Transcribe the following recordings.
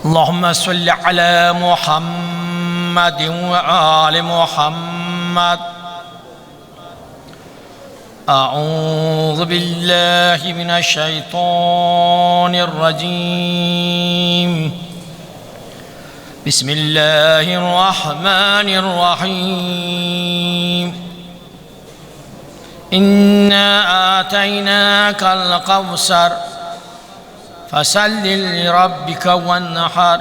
اللهم صل على محمد وآل محمد. أعوذ بالله من الشيطان الرجيم. بسم الله الرحمن الرحيم. إنا آتيناك الكوثر فصل لربك وانحر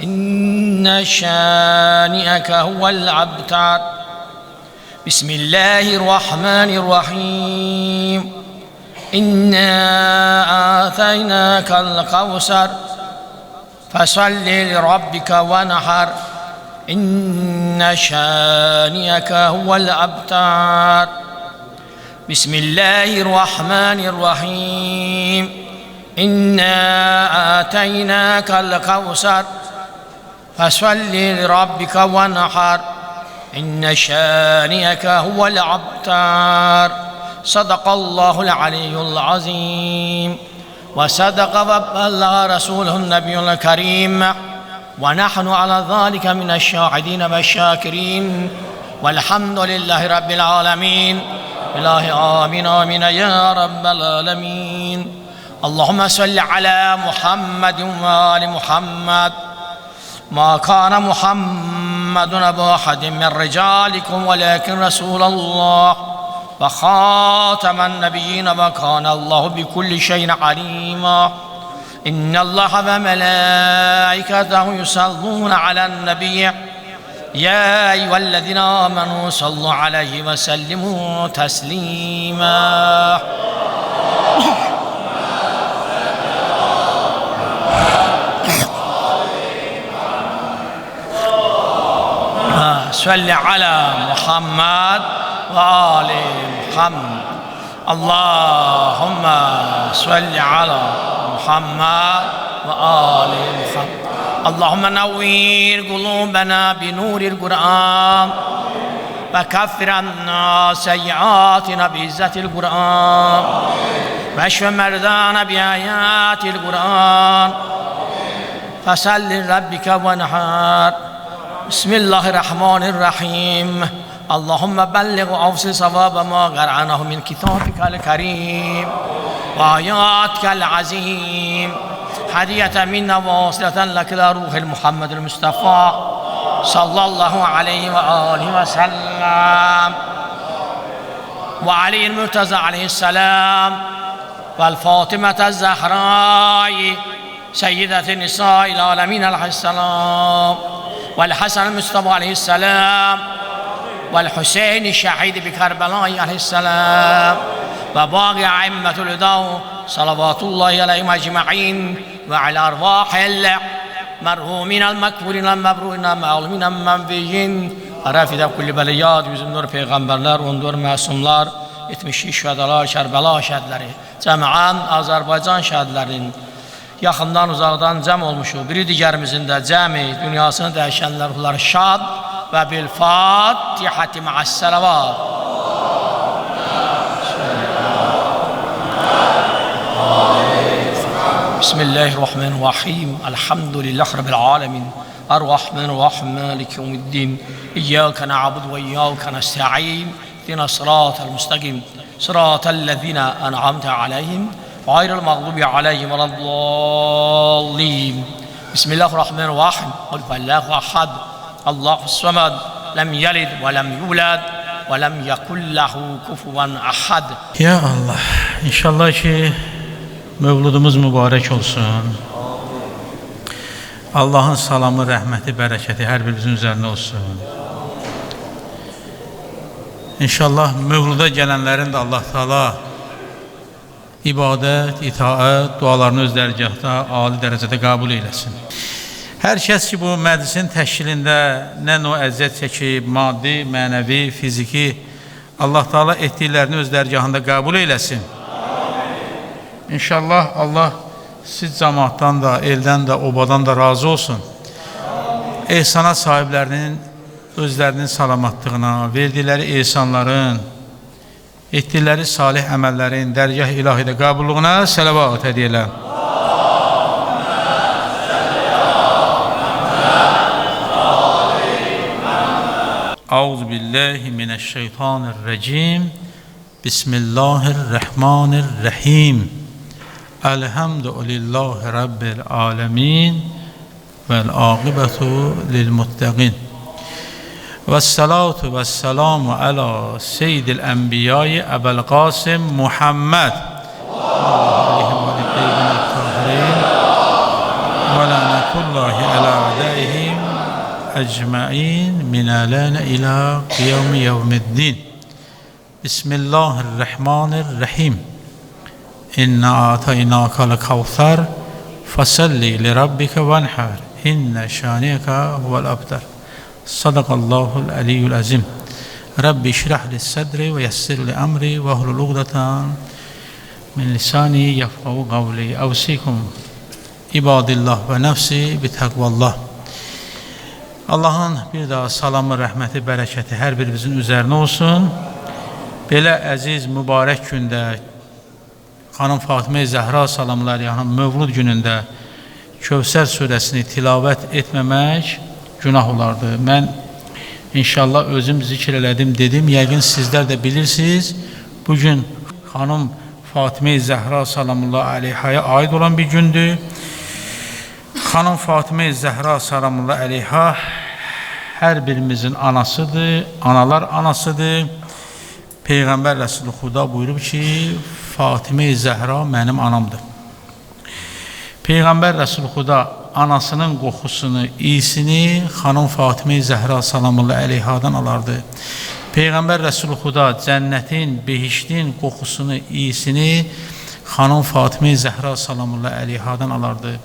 إن شانئك هو الأبتر. بسم الله الرحمن الرحيم. إنا آتيناك الكوثر فصل لربك وانحر إن شانئك هو الأبتر. بسم الله الرحمن الرحيم. إنا آتيناك الكوثر فصل لربك وانحر إن شانئك هو الأبتر. صدق الله العلي العظيم وصدق وبلغ رسوله النبي الكريم ونحن على ذلك من الشاهدين والشاكرين والحمد لله رب العالمين. إله آمين آمين يا رب العالمين. اللهم صل على محمد وآل محمد. ما كان محمد أبا أحد من رجالكم ولكن رسول الله وخاتم النبيين وكان الله بكل شيء عليما. إن الله وملائكته يصلون على النبي يا أيها الذين آمنوا صلوا عليه وسلموا تسليما. صل على محمد وآل محمد. اللهم صل على محمد وآل محمد. اللهم نور قلوبنا بنور القرآن وكفر عنا سيئاتنا بعزة القرآن واشف مرضانا بآيات القرآن فصل لربك وانحر. بسم الله الرحمن الرحيم. اللهم بلغ أوصل صواب ما قرأناه من كتابك الكريم وآياتك العظيم هدية منا واصلة لك إلى روح المحمد المصطفى صلى الله عليه وآله وسلم وعلي المرتضى عليه السلام والفاطمة الزهراء سيدة النساء العالمين عليه السلام والحسن المصطفى عليه السلام والحسين الشهيد بكربلاء عليه السلام وباقي أئمة الهدى صلوات الله عليهم أجمعين وعلى أرواح المرحومين المكفورين المبرورين المعلومين المنبيين رافد كل بليات yüzüm nur peygamberler, ondur masumlar, 70 şühadalar, Kərbala şəhidləri, cəmiən Azərbaycan şəhidlərinin yaxından uzaqdan cəm olmuşu, biri digərimizin də cəmi dünyasını dəyişənlər ruhları şad və bil Fatihəti ma'as-salavat. Bismillahirrahmanirrahim. Elhamdülillahi Rabbil alemin. Ar-Rahmanir-Rahim. Maliki yevmiddin. İyyâke na'budu ve iyyâke nesta'in. İhdina sıratal müstakim. Sıratallezîne en'amte aleyhim. Gayril mağdubi aleyhim veleddallin. Bismillahirrahmanirrahim. Kul huvallahu ahad. Allahus samad. Lem yelid ve lem yulad ve lem yekul lehu kufuven ahad. Ya Allah, inşallah ki mövludumuz mübarək olsun. Allahın salamı, rəhməti, bərəkəti hər birimizin üzərinə olsun. İnşallah mövluda gələnlərin də Allah Taala ibadət, itaət, dualarını öz dərgahda ali dərəcədə qəbul eyləsin. Hər kəs ki bu məclisin təşkilində nə növ əziyyət çəkib, maddi, mənəvi, fiziki, Allah Taala etdiklərini öz dərgahında qəbul eyləsin. İnşallah Allah siz cəmaatdan da, eldən də, obadan da razı olsun. Ehsana sahiblərinin özlərinin salamatlığına, verdikləri ehsanların, etdikləri salih əməllərin dərgah ilahidə qəbulluğuna səlavat edəylər. Euzu billahi mineşşeytanirracim. Bismillahirrahmanirrahim. Elhamdülillahi rabbil alamin vel akibetu lil muttaqin. Vessalatu vesselamu ala seyyidil enbiya'i Ebel Qasim Muhammed ve lanatullahi ala adaihim ecmain min alana ila kıyam yevmiddin. Bismillahirrahmanirrahim. İnna ataynâkal kavser fasalli li rabbike venhar inne şâniyeke huvel abtar. Sadakallahul aliyyul azim. Rabbi şirah li sadri ve yessir li emri ve hlul ugdatan min lisani yefkavu kavli. Evsikum ibadillah ve nefsi bi takvallah. Allahın bir daha salamı, rəhməti, bərəkəti hər birimizin üzərinə olsun. Belə əziz, mübarək gündə xanım Fatimə-i Zəhra salamlar əleyhanın Mövlud günündə Kövsər surəsini tilavət etməmək günah olardı. Mən inşallah özüm zikr elədim, dedim. Yəqin sizlər də bilirsiniz. Bugün xanım Fatimə-i Zəhra salamullah əleyhaya aid olan bir gündür. Xanım Fatimə-i Zəhra salamullah əleyha hər birimizin anasıdır, analar anasıdır. Peyğəmbər Rəsulü Xuda buyurub ki, Fatimə-i Zəhra mənim anamdır. Peyğəmbər Rəsulü Xuda anasının qoxusunu, iyisini xanım Fatimə-i Zəhra salamullah əleyhadan alardı. Peyğəmbər Rəsulü Xuda cənnətin, behiştin qoxusunu, iyisini xanım Fatimə-i Zəhra salamullah əleyhadan alardı.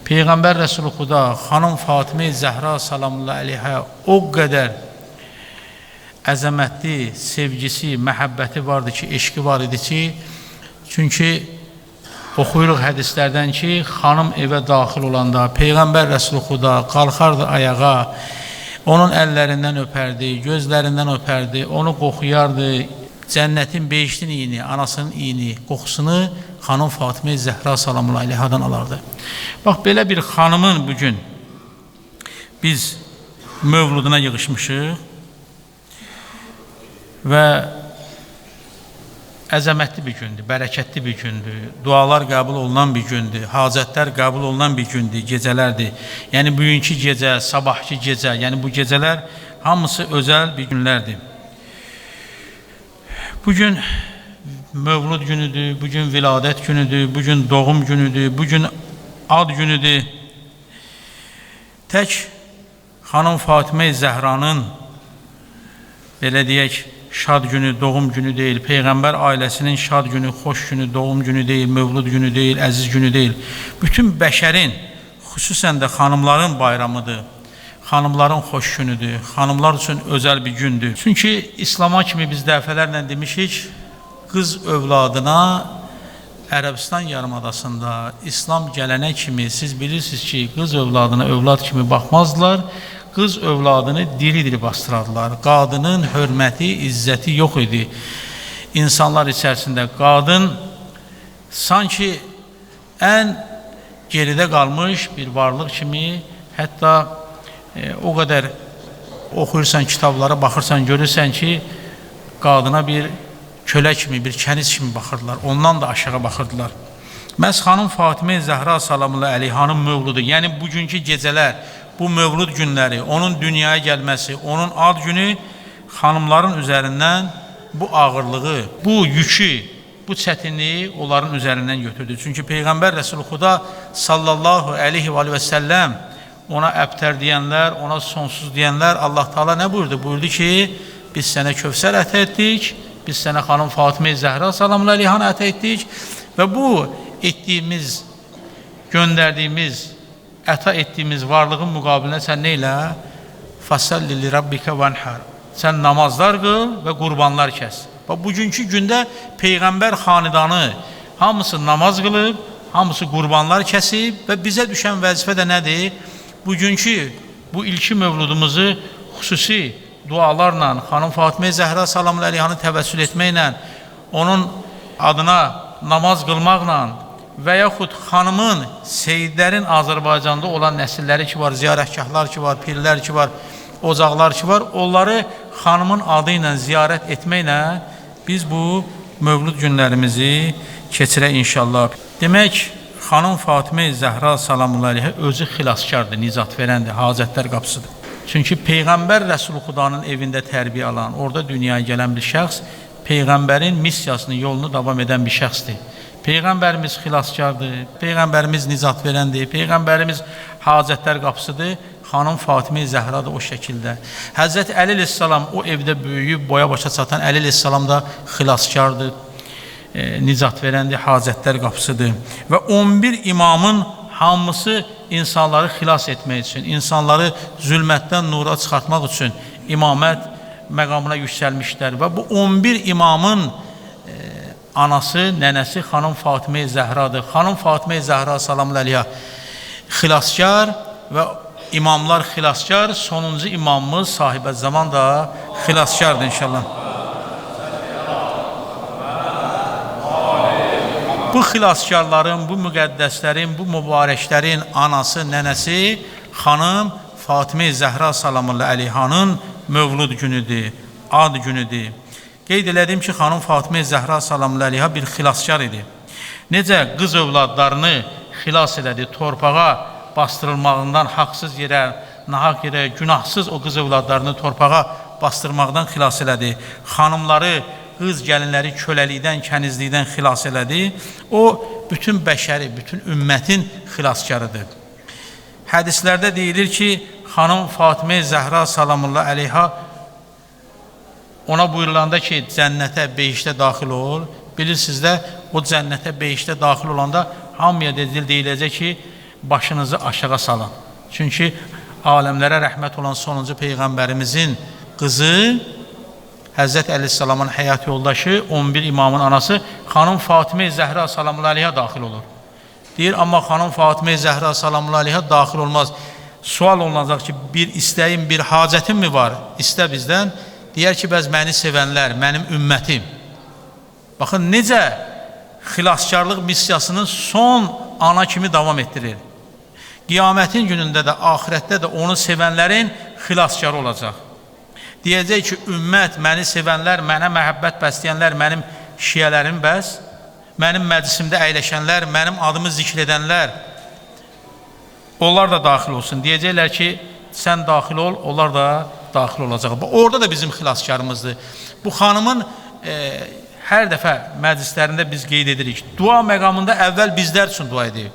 Peyğəmbər Rəsulü Xuda xanım Fatimə-i Zəhra salamullah əleyhaya o qədər əzəmətli sevgisi, məhəbbəti vardı ki, eşqi var idi ki, çünki oxuyuruq hədislərdən ki, xanım evə daxil olanda Peyğəmbər Rəsulü Xuda qalxardı ayağa, onun əllərindən öpərdi, gözlərindən öpərdi, onu qoxuyardı. Cənnətin behiştin iyini, anasının iyini, qoxusunu xanım Fatimə-i Zəhra salamullah əleyhadan alardı. Bax, belə bir xanımın bugün biz mövluduna yığışmışıq və əzəmətli bir gündür, bərəkətli bir gündür, dualar qəbul olunan bir gündür, hacətlər qəbul olunan bir gündür, gecələrdir. Yəni, bugünkü gecə, sabahki gecə, yəni bu gecələr hamısı özəl bir günlərdir. Bugün mövlud günüdür, bugün viladət günüdür, bugün doğum günüdür, bugün ad günüdür. Tək xanım Fatimə-i Zəhranın, belə deyək, şad günü, doğum günü deyil, Peyğəmbər ailəsinin şad günü, xoş günü, doğum günü deyil, mövlud günü deyil, əziz günü deyil. Bütün bəşərin, xüsusən də xanımların bayramıdır, xanımların xoş günüdür, xanımlar üçün özəl bir gündür. Çünki İslama kimi biz dəfələrlə demişik, qız övladına Ərəbistan yarımadasında İslam gələnə kimi siz bilirsiniz ki, qız övladına övlad kimi baxmazdılar, qız övladını diri-diri bastırardılar. Qadının hörməti, izzəti yox idi. İnsanlar içərisində qadın sanki ən geridə qalmış bir varlıq kimi, hətta o qədər oxuyursan kitablara, baxırsan, görürsən ki, qadına bir kölə kimi, bir kəniz kimi baxırdılar. Ondan da aşağı baxırdılar. Məhz xanım Fatimə-i Zəhra salamullah əleyhanın mövludu, yəni bugünkü gecələr, bu mövlud günləri, onun dünyaya gəlməsi, onun ad günü xanımların üzərindən bu ağırlığı, bu yükü, bu çətinliyi onların üzərindən götürdü. Çünki Peyğəmbər Rəsulü Xuda sallallahu aleyhi və səlləm ona əbtər deyənlər, ona sonsuz deyənlər, Allah Teala nə buyurdu? Buyurdu ki, biz sənə Kövsər ətə etdik, biz sənə xanım Fatimə-i Zəhra salamullah əleyhanə ətə etdik və bu etdiyimiz, göndərdiyimiz, əta etdiyimiz varlığın müqabilində sən nə ilə? Fasalli li rabbikə venhar. Sən namazlar qıl və qurbanlar kəs. Bugünkü gündə Peyğəmbər xanidanı hamısı namaz qılıb, hamısı qurbanlar kəsib və bizə düşən vəzifə də nədir? Bugünkü bu ilki mövludumuzu xüsusi dualarla, xanım Fatimə-i Zəhra salamullah əleyhanı təvəssül etməklə, onun adına namaz qılmaqla və yaxud xanımın, seyidlərin Azərbaycanda olan nəsilləri ki var, ziyarətgahlar ki var, pirlər ki var, ocaqlar ki var, onları xanımın adı ilə ziyarət etməklə biz bu mövlud günlərimizi keçirək inşallah. Demək, xanım Fatimə Zəhra salamullahi aleyhə özü xilaskardır, nicat verəndir, hacətlər qapısıdır. Çünki Peyğəmbər Rəsul-Xudanın evində tərbiyə alan, orada dünyaya gələn bir şəxs Peyğəmbərin missiyasını, yolunu davam edən bir şəxsdir. Peyğəmbərimiz xilaskardır, Peyğəmbərimiz nicat verəndir, Peyğəmbərimiz hacətlər qapısıdır. Xanım Fatimə Zəhra da o şəkildə. Həzrət Əli əleyhissalam o evdə böyüyüb, boya başa çatan Əli əleyhissalam da xilaskardır, nicat verəndir, hacətlər qapısıdır. Və 11 imamın hamısı insanları xilas etmək üçün, insanları zülmətdən nura çıxartmaq üçün imamət məqamına yüksəlmişlər. Və bu 11 imamın anası, nənəsi xanım Fatimə Zəhradır. Xanım Fatimə Zəhra salamullahi aleyhə xilaskar və imamlar xilaskar, sonuncu imamımız sahibə zaman da xilaskardır inşallah. Bu xilaskarların, bu müqəddəslərin, bu mübarəklərin anası, nənəsi xanım Fatimə Zəhra salamullahi aleyhanın mövlud günüdür, ad günüdür. Qeyd elədim ki, xanım Fatimə Zəhra salamullahi aleyha bir xilaskar idi. Necə qız övladlarını xilas elədi, torpağa bastırılmağından haqsız yerə, nahaq yerə, günahsız o qız övladlarını torpağa bastırmaqdan xilas elədi. Xanımları, qız gəlinləri köləlikdən, kənizlikdən xilas elədi. O, bütün bəşəri, bütün ümmətin xilaskarıdır. Hədislərdə deyilir ki, xanım Fatimə Zəhra salamullahi aleyha ona buyurulanda ki, cənnətə, behiştə daxil ol. Bilirsiniz də, o cənnətə, behiştə daxil olanda hamıya deyiləcək ki, başınızı aşağı salın. Çünki aləmlərə rəhmət olan sonuncu Peyğəmbərimizin qızı, Həzrət Əleyhisselamın həyat yoldaşı, 11 imamın anası xanım Fatimə Zəhra salamullahi aleyha daxil olur. Deyir, amma xanım Fatimə Zəhra salamullahi aleyha daxil olmaz. Sual olunacaq ki, bir istəyim, bir hacətim mi var? İstə bizdən. Deyər ki, bəz məni sevənlər, mənim ümmətim. Baxın, necə xilaskarlıq missiyasının son ana kimi davam etdirir. Qiyamətin günündə də, axirətdə də onu sevənlərin xilaskarı olacaq. Deyəcək ki, ümmət, məni sevənlər, mənə məhəbbət bəsləyənlər, mənim şiyələrim bəs, mənim məclisimdə əyləşənlər, mənim adımı zikr edənlər, onlar da daxil olsun. Deyəcəklər ki, sən daxil ol, onlar da daxil olacaq. Orada da bizim xilaskarımızdır. Bu xanımın hər dəfə məclislərində biz qeyd edirik. Dua məqamında əvvəl bizlər üçün dua edib.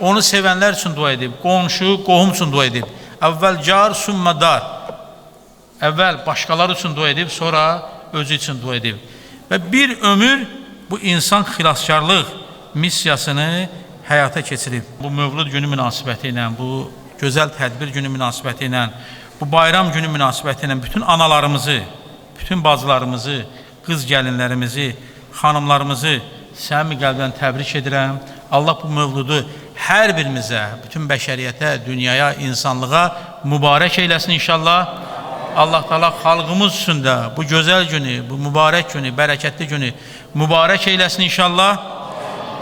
Onu sevənlər üçün dua edib. Qonşu, qohum üçün dua edib. Əvvəl car, sümmə dar. Əvvəl başqaları üçün dua edib, sonra özü üçün dua edib. Və bir ömür bu insan xilaskarlıq missiyasını həyata keçirib. Bu mövlud günü münasibəti ilə, bu gözəl tədbir günü münasibəti ilə, bu bayram günü münasibəti ilə bütün analarımızı, bütün bacılarımızı, qız gəlinlərimizi, xanımlarımızı səmimi qəlbdən təbrik edirəm. Allah bu mövludu hər birimizə, bütün bəşəriyyətə, dünyaya, insanlığa mübarək eyləsin inşallah. Allah Teala xalqımız üçün də bu gözəl günü, bu mübarək günü, bərəkətli günü mübarək eyləsin inşallah.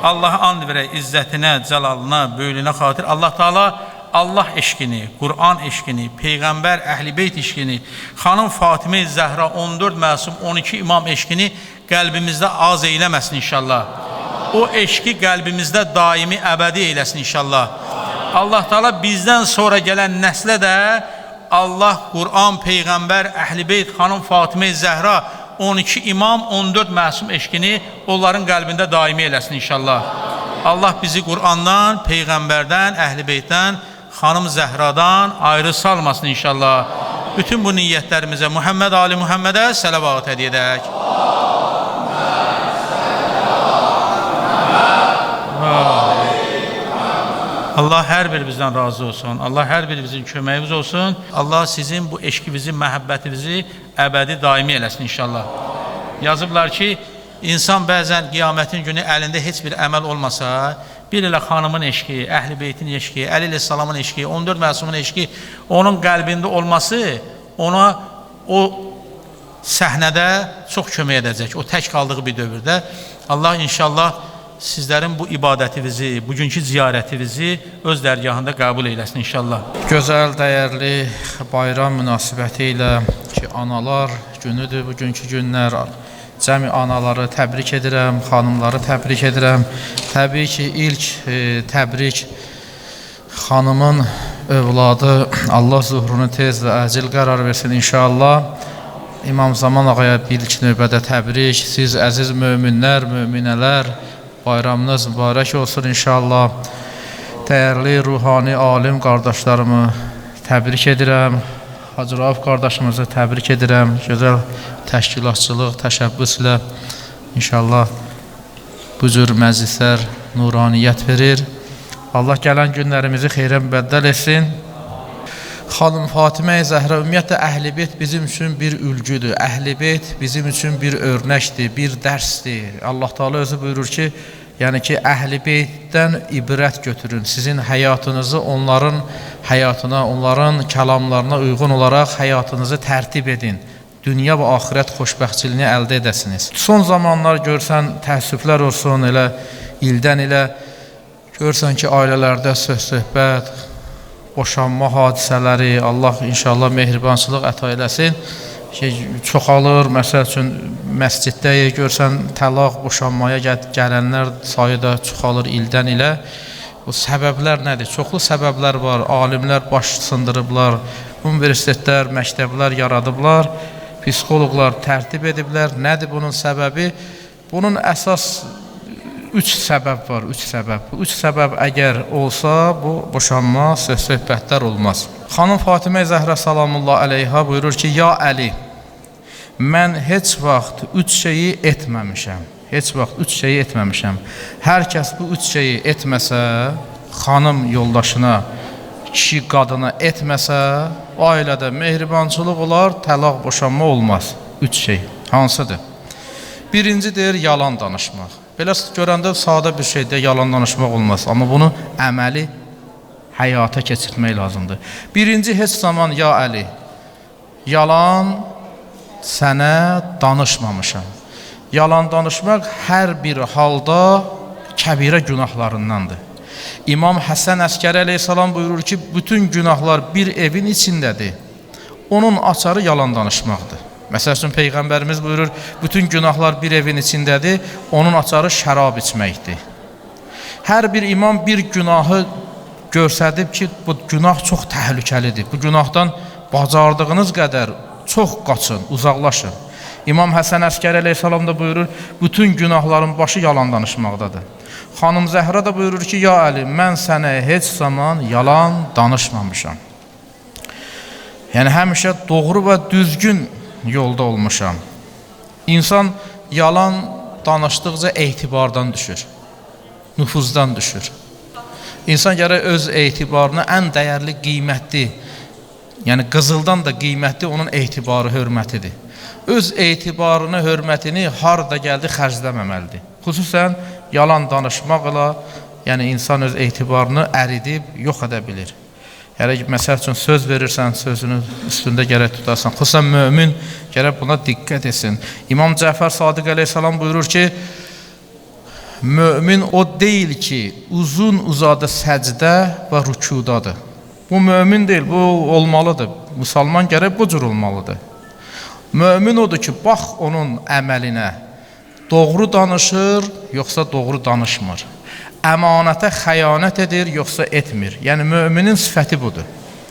Allah and verək izzətinə, cəlalına, böyülüyünə xatir. Allah Teala Allah eşqini, Qur'an eşqini, Peyğəmbər, Əhl-i Beyt eşqini, xanım Fatimə Zəhra 14 məsum, 12 imam eşqini qəlbimizdə az eyləməsin inşallah. O eşqi qəlbimizdə daimi, əbədi eyləsin inşallah. Allah Teala bizdən sonra gələn nəslə də Allah, Qur'an, Peyğəmbər, Əhl-i Beyt, xanım Fatimə Zəhra 12 imam, 14 məsum eşqini onların qəlbində daimi eləsin inşallah. Allah bizi Qur'andan, Peyğəmbərdən, Əhl-i Beytdən, xanım Zəhradan ayrı salmasın inşallah. Bütün bu niyyətlərimizə Muhammed Ali Muhammedə sələvat hədiyyə edək. Allah hər birimizdən razı olsun. Allah hər birimizin köməyimiz olsun. Allah sizin bu eşqinizi, məhəbbətinizi əbədi daimi eləsin inşallah. Yazıblar ki, insan bəzən qiyamətin günü əlində heç bir əməl olmasa, bir ilə xanımın eşqi, Əhl-i Beytin eşqi, Əli əleyhissalamın eşqi, 14 məsumun eşqi, onun qəlbində olması ona o səhnədə çox kömək edəcək, o tək qaldığı bir dövrdə. Allah inşallah sizlərin bu ibadətinizi, bugünkü ziyarətinizi öz dərgahında qəbul eyləsin inşallah. Gözəl, dəyərli bayram münasibəti ilə ki, analar günüdür bugünkü günlər. Cəmi anaları təbrik edirəm, xanımları təbrik edirəm. Təbii ki, ilk təbrik xanımın övladı, Allah zuhrunu tez və əcil qərar versin inşallah. İmam Zaman ağaya ilk növbədə təbrik. Siz əziz möminlər, möminələr, bayramınız mübarək olsun inşallah. Dəyərli, ruhani, alim qardaşlarımı təbrik edirəm. Hacı Rauf qardaşımızı təbrik edirəm. Gözəl təşkilatçılıq, təşəbbüslə inşallah bu cür məclislər nuraniyyət verir. Allah gələn günlərimizi xeyrə mübəddəl etsin. Xanım Fatimə-i Zəhra, ümumiyyətlə Əhl-i-Beyt bizim üçün bir ülgüdür. Əhl-i-Beyt bizim üçün bir örnəkdir, bir dərsdir. Allah Teala özü buyurur ki, yəni ki, Əhl-i-Beytdən ibrət götürün. Sizin həyatınızı onların həyatına, onların kəlamlarına uyğun olaraq həyatınızı tərtib edin. Dünya və axirət xoşbəxtçiliyini əldə edəsiniz. Son zamanlar görsən, təəssüflər olsun, elə ildən ilə görsən ki, ailələrdə söhbət, boşanma hadisələri, Allah inşallah mehribançılıq əta eləsin, çoxalır. Məsəl üçün, məsciddə görsən, təlaq, boşanmaya gələnlər sayı da çoxalır ildən ilə. O səbəblər nədir? Çoxlu səbəblər var. Alimlər baş sındırıblar, universitetlər, məktəblər yaradıblar, psixoloqlar tərtib ediblər. Nədir bunun səbəbi? Bunun əsas üç səbəb var, üç səbəb. Bu üç səbəb əgər olsa, bu boşanma, söhbətlər olmaz. Xanım Fatimə Zəhra salamullah əleyha buyurur ki, ya Əli, mən heç vaxt üç şeyi etməmişəm. Heç vaxt üç şeyi etməmişəm. Hər kəs bu üç şeyi etməsə, xanım yoldaşına, kişi qadına etməsə, ailədə mehribançılıq olar, təlaq, boşanma olmaz. Üç şey. Hansıdır? Birinci deyir, yalan danışmaq. Belə görəndə sadə bir şeydə yalan danışmaq olmaz. Amma bunu əməli həyata keçirmək lazımdır. Birinci, heç zaman, ya Əli, yalan sənə danışmamışam. Yalan danışmaq hər bir halda kəbirə günahlarındandır. İmam Həsən Əskəri əleyhissalam buyurur ki, bütün günahlar bir evin içindədir. Onun açarı yalan danışmaqdır. Məsəl üçün, Peyğəmbərimiz buyurur, bütün günahlar bir evin içindədir, onun açarı şərab içməkdir. Hər bir imam bir günahı görsədib ki, bu günah çox təhlükəlidir. Bu günahdan bacardığınız qədər çox qaçın, uzaqlaşın. İmam Həsən Əskəri əleyhissalam da buyurur, bütün günahların başı yalan danışmaqdadır. Xanım Zəhra da buyurur ki, ya Əli, mən sənə heç zaman yalan danışmamışam. Yəni, həmişə doğru və düzgün yolda olmuşam. İnsan yalan danışdıqca etibardan düşür, nüfuzdan düşür. İnsan gərək öz etibarını ən dəyərli, qiymətli, yəni qızıldan da qiymətli onun etibarı, hörmətidir. Öz etibarını, hörmətini harda gəldi xərcləməməlidir. Xüsusən yalan danışmaqla, yəni insan öz etibarını əridib, yox edə bilir. Yəni, məsəl üçün, söz verirsən, sözünün üstündə gərək tutarsan. Xüsusən mömin gərək buna diqqət etsin. İmam Cəfər Sadiq əleyhissalam buyurur ki, mömin o deyil ki, uzun uzadı səcdə və rükudadır. Bu mömin deyil, bu olmalıdır. Müsəlman gərək bu cür olmalıdır. Mömin odur ki, bax onun əməlinə, doğru danışır, yoxsa doğru danışmır. Əmanətə xəyanət edir, yoxsa etmir. Yəni, müminin sifəti budur.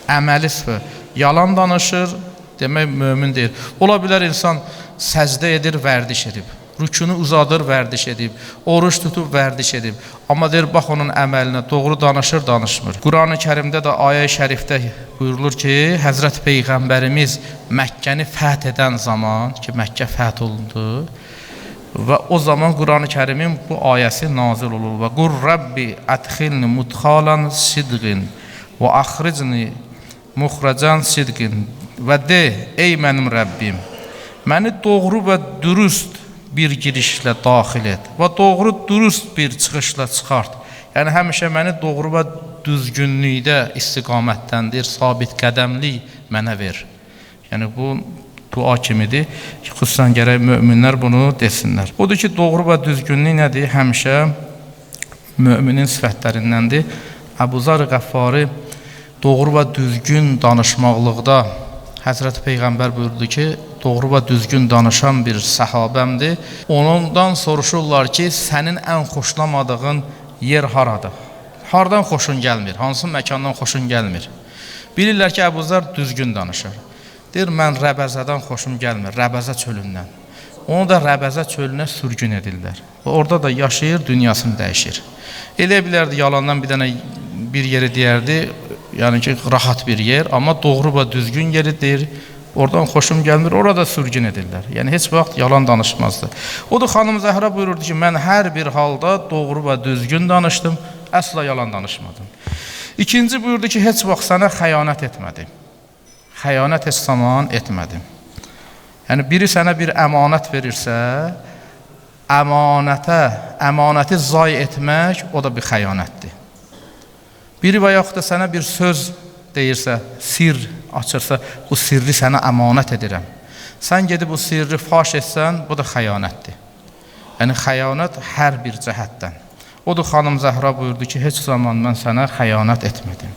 Əməli sifət. Yalan danışır, demək mömin deyil. Ola bilər insan səcdə edir, vərdiş edib. Rükünü uzadır, vərdiş edib. Oruç tutub, vərdiş edib. Amma deyir, bax onun əməlinə doğru danışır, danışmır. Quran-ı Kərimdə də ayə-i şərifdə buyurulur ki, Həzrət Peyğəmbərimiz Məkkəni fəth edən zaman, ki, Məkkə fəth olundu, və o zaman Quran-ı Kərimin bu ayəsi nazil olur. Və qur Rabbi ədxilni mudxalan sidqin və axricni muxracan sidqin və de, ey mənim Rəbbim, məni doğru və dürüst bir girişlə daxil et və doğru, dürüst bir çıxışla çıxart. Yəni, həmişə məni doğru və düzgünlükdə istiqamətləndir, sabit qədəmlik mənə ver. Yəni, bu dua kimidir. Xüsusən gərək möminlər bunu desinlər. Odur ki, doğru və düzgünlük nədir? Həmişə müminin sifətlərindəndir. Əbu Zar Qəffari doğru və düzgün danışmaqlıqda Həzrəti Peyğəmbər buyurdu ki, doğru və düzgün danışan bir səhabəmdir. Ondan soruşurlar ki, sənin ən xoşlamadığın yer haradır? Hardan xoşun gəlmir? Hansı məkandan xoşun gəlmir? Bilirlər ki, Əbu Zar düzgün danışır. Deyir, mən Rəbəzədən xoşum gəlmir, Rəbəzə çölündən. Onu da Rəbəzə çölünə sürgün edirlər. Orada da yaşayır, dünyasını dəyişir. Elə bilərdi, yalandan bir yeri deyərdi, yəni ki, rahat bir yer, amma doğru və düzgün yeri deyir, oradan xoşum gəlmir, orada sürgün edirlər. Yəni, heç vaxt yalan danışmazdı. Odur, xanım Zəhra buyururdu ki, mən hər bir halda doğru və düzgün danışdım, əsla yalan danışmadım. İkinci buyurdu ki, heç vaxt sənə xəyanət etmədim. Xəyanət heç zaman etmədim. Yəni, biri sənə bir əmanət verirsə, əmanəti zay etmək, o da bir xəyanətdir. Biri və yaxud da sənə bir söz deyirsə, sir açırsa, bu sirri sənə əmanət edirəm. Sən gedib bu sirri faş etsən, bu da xəyanətdir. Yəni, xəyanət hər bir cəhətdən. Odur, xanım Zəhra buyurdu ki, heç zaman mən sənə xəyanət etmədim.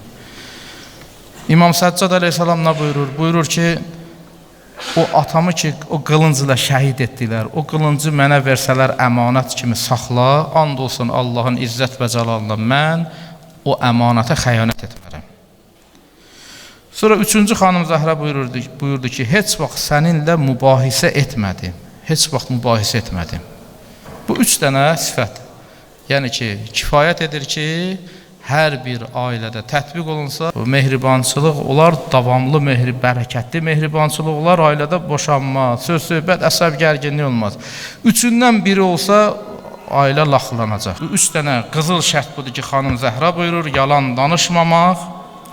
İmam Səccad əleyhissalam nə buyurur? Buyurur ki, o atamı ki, o qılınc ilə şəhid etdilər, o qılıncı mənə versələr əmanət kimi saxla, and olsun Allahın izzət və cəlalına, mən o əmanətə xəyanət etmərəm. Sonra üçüncü xanım Zəhra buyurdu ki, heç vaxt səninlə mübahisə etmədim, heç vaxt mübahisə etmədim. Bu üç dənə sifət, yəni ki, kifayət edir ki, hər bir ailədə tətbiq olunsa, mehribançılıq olar, davamlı bərəkətli mehribançılıq olar, ailədə boşanma, söz, söhbət, əsəb gərginliyi olmaz. Üçündən biri olsa, ailə laxlanacaq. Üç dənə qızıl şərt budur ki, xanım Zəhra buyurur, yalan danışmamaq,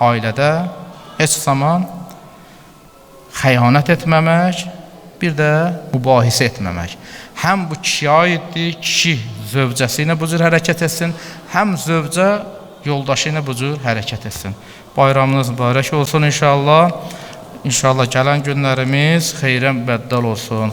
ailədə heç zaman xəyanət etməmək, bir də mübahisə etməmək. Həm bu kişiyə aiddir, kişi zövcəsi ilə bu cür hərəkət etsin, həm zövcə yoldaşı ilə bu cür hərəkət etsin. Bayramınız mübarək olsun inşallah. İnşallah gələn günlərimiz xeyrə bəddəl olsun.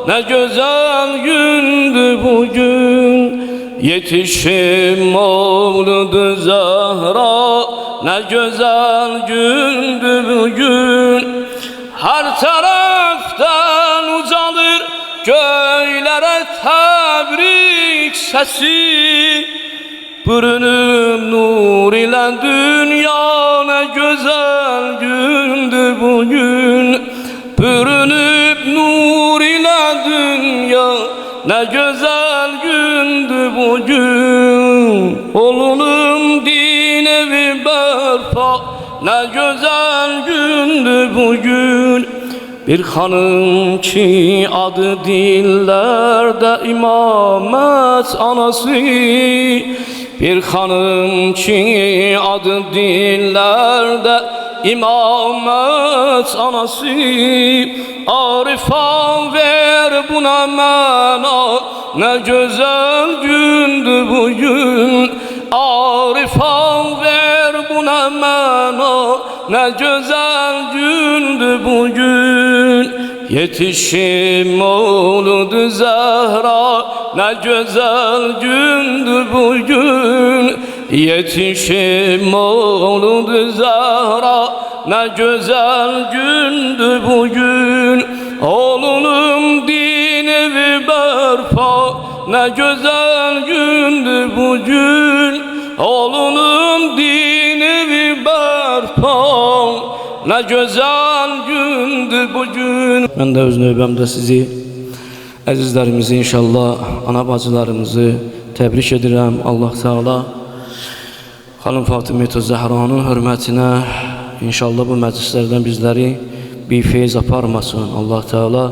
Ne güzel gündü bugün, yetişim oldu Zahra. Ne güzel gündü bugün, her taraftan uzanır göylere tebrik sesi. Bürünüm nur ile dünya, ne güzel gündü bugün. Bürünüp nur ile dünya, ne güzel gündü bugün. Olunum din evi berpa, ne güzel gündü bugün. Bir hanım ki adı dillerde imamet anası. Bir hanım ki adı dillerde İmamet anası. Arifa ver buna mana, ne güzel gündü bugün. Arifa ver buna mana, ne güzel gündü bugün. Yetişim oldu Zehra, ne güzel gündü bugün. Yetişim oldu Zehra, ne güzel gündü bugün. Oğlunum din evi berpa, ne güzel gündü bugün. Oğlunum din evi berpa, ne güzel gündü bugün. Ben de öz növbəmdə sizi, əzizlərimizi inşallah, ana bacılarımızı təbrik edirəm. Allah Teala Xanım Fatimə Zəhranın hörmətinə inşallah bu məclislərdən bizləri bir feyz aparmasın. Allah Teala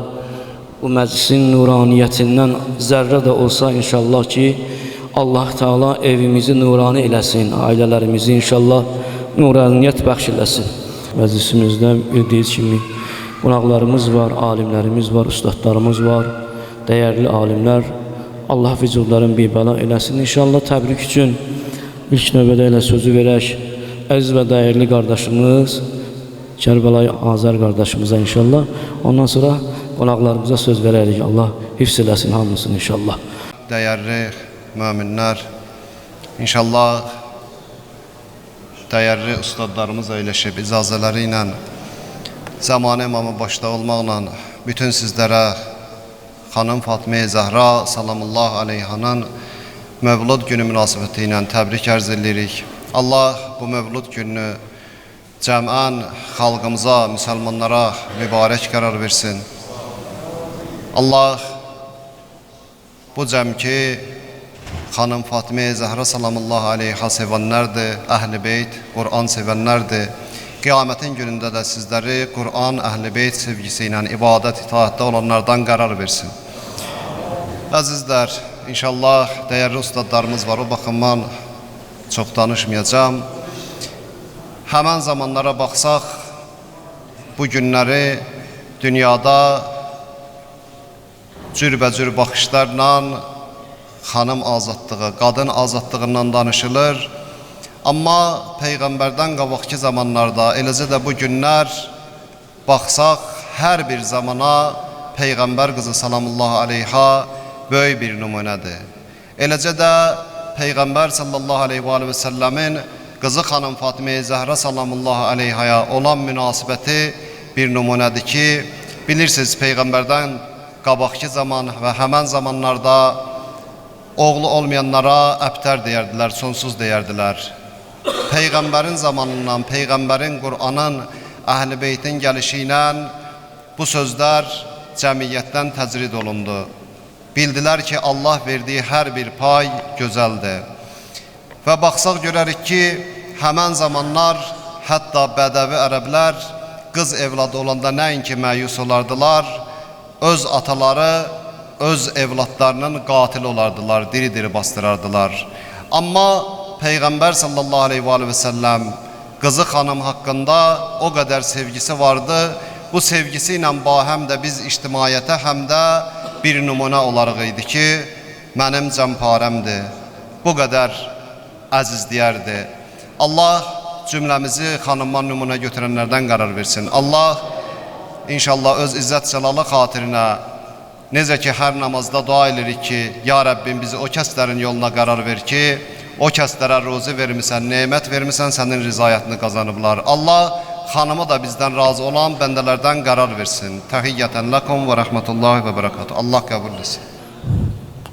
bu məclisin nuraniyyətindən zərrə də olsa inşallah ki, Allah Teala evimizi nurani eləsin, ailələrimizi inşallah nuraniyyət bəxş eləsin. Məclisimizdə bildiyiniz kimi qonaqlarımız var, alimlərimiz var, ustadlarımız var. değerli alimler, Allah vücudların bir bela eləsin. İnşallah təbrik üçün ilk növbədə elə sözü verək əziz və değerli kardeşimiz Kərbəlayı Azər kardeşimize inşallah. Ondan sonra qonaqlarımıza söz verərik. Allah hifz eləsin hamısını inşallah. Değerli müminler, inşallah değerli ustadlarımız əyləşib icazələri ilə zamanı imamı başda olmaqla bütün sizlərə Xanım Fatimə Zəhra salamullah aleyhanın Mövlud günü münasibəti ilə təbrik ərz edirik. Allah bu Mövlud gününü cəmən xalqımıza, müsəlmanlara mübarək qərar versin. Allah bu cəmki Xanım Fatimə Zəhra salamullah aleyha sevənlərdir, Əhl-i Beyt, Qur'an sevənlərdir. Qiyamətin günündə də sizləri Qur'an, Əhl-i Beyt sevgisi ilə ibadət, itaətdə olanlardan qərar versin. Əzizlər, inşallah değerli ustadlarımız var, o baxımdan çox danışmayacağım. Həmən zamanlara baxsaq, bu günləri dünyada cürbəcür baxışlarla xanım azadlığı, qadın azadlığından danışılır. Amma Peyğəmbərdən qabaqki zamanlarda, eləcə də bu günlər baxsaq, hər bir zamana Peyğəmbər qızı salamullah aleyha böyük bir nümunədir. Eləcə də Peyğəmbər sallallahu aleyhi və səlləmin qızı xanım Fatimə Zəhra salamullah aleyhaya olan münasibəti bir nümunədir ki, bilirsiniz Peyğəmbərdən qabaqki zaman və həmən zamanlarda oğlu olmayanlara əbtər deyərdilər, sonsuz deyərdilər. Peyğəmbərin zamanından, Peyğəmbərin Qur'anın, Əhl-i Beytin gəlişi ilə bu sözlər cəmiyyətdən təcrid olundu. Bildilər ki, Allah verdiyi hər bir pay gözəldir. Və baxsaq görərik ki, həmən zamanlar hətta bədəvi ərəblər qız evladı olanda nəinki məyus olardılar, öz ataları, öz evladlarının qatil olardılar, diri-diri bastırardılar. Amma Peyğəmbər sallallahu aleyhi və səlləm qızı xanım haqqında o qədər sevgisi vardı. Bu sevgisi ilə həm də biz ictimaiyyətə həm də bir nümunə olaraq idi ki, mənim cəmparəmdir, bu qədər əziz deyərdi. Allah cümləmizi xanımdan nümunə götürənlərdən qərar versin. Allah inşallah öz izzət cəlalı xatirinə necə ki hər namazda dua edirik ki, ya Rəbbim bizi o kəslərin yoluna qərar ver ki, o kəslərə ruzi vermisən, nemət vermisən, sənin rizayətini qazanıblar. Allah xanımı da bizdən razı olan bəndələrdən qərar versin. Təhiyyətən ləkum və rəhmətullahi və bərəkatuhu. Allah qəbul etsin.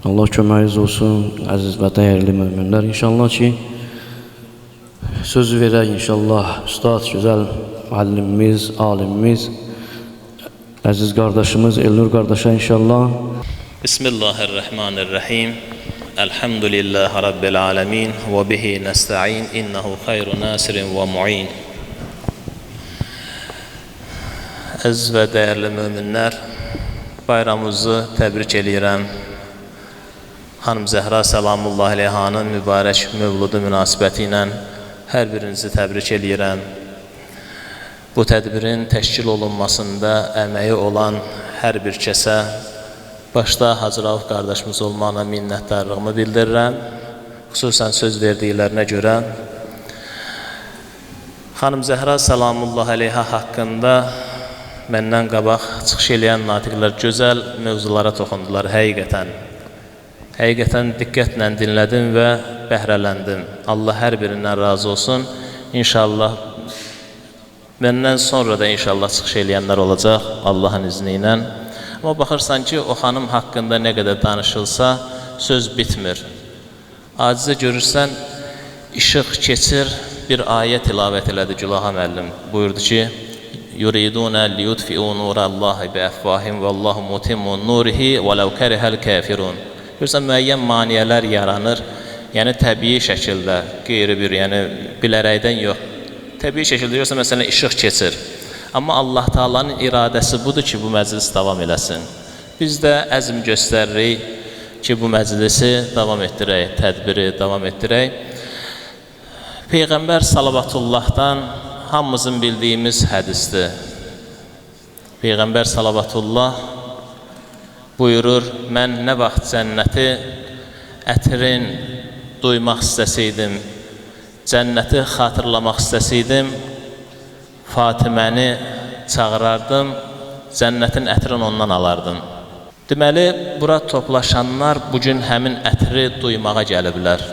Allah köməyiniz olsun, əziz və dəyərli müminlər. İnşallah ki, sözü verək inşallah ustad, güzel müəllimimiz, alimimiz, əziz qardaşımız Elnur qardaşa inşallah. Bismillahirrahmanirrahim. Elhamdülillahi Rabbil alemin ve bihi nesta'in innehu hayru nasirin ve mu'in. Əziz və dəyərli müminlər, bayramımızı təbrik edirəm. Xanım Zəhra salamullah aleyhanın mübarək mövludu münasibəti ilə hər birinizi təbrik edirəm. Bu tədbirin təşkil olunmasında əməyi olan hər bir kəsə başda Hacı Rauf qardaşımız olmaqla minnətdarlığımı bildirirəm. Xüsusən söz verdiklərinə görə. Xanım Zəhra salamullah aleyha haqqında məndən qabaq çıxış eləyən natiqlər gözəl mövzulara toxundular həqiqətən. Həqiqətən diqqətlə dinlədim və bəhrələndim. Allah hər birindən razı olsun. İnşallah məndən sonra da inşallah çıxış eləyənlər olacaq Allahın izni ilə. Amma baxırsan ki, o xanım haqqında nə qədər danışılsa söz bitmir. Acizə görürsən, işıq keçir, bir ayət tilavət elədi Gülaha müəllim. Buyurdu ki, yuriduna liyutfi'u nurallahi bi'afvahim vallahu mutimmun nurihi velau karihal kafirun. Görürsən, müəyyən maniyələr yaranır. Yəni təbii şəkildə, qeyri bir, yəni bilərəkdən yox. Təbii şəkildə görürsən, məsələn, işıq keçir. Amma Allah Taala'nın iradəsi budur ki, bu məclis davam eləsin. Biz də əzm göstəririk ki, bu məclisi davam etdirək, tədbiri davam etdirək. Peyğəmbər salavatullahdan hamımızın bildiyimiz hədisdir. Peyğəmbər salavatullah buyurur, mən nə vaxt cənnəti ətrin duymaq istəsiydim, cənnəti xatırlamaq istəsiydim, Fatiməni çağırardım, cənnətin ətrini ondan alardım. Deməli, bura toplaşanlar bugün həmin ətri duymağa gəliblər.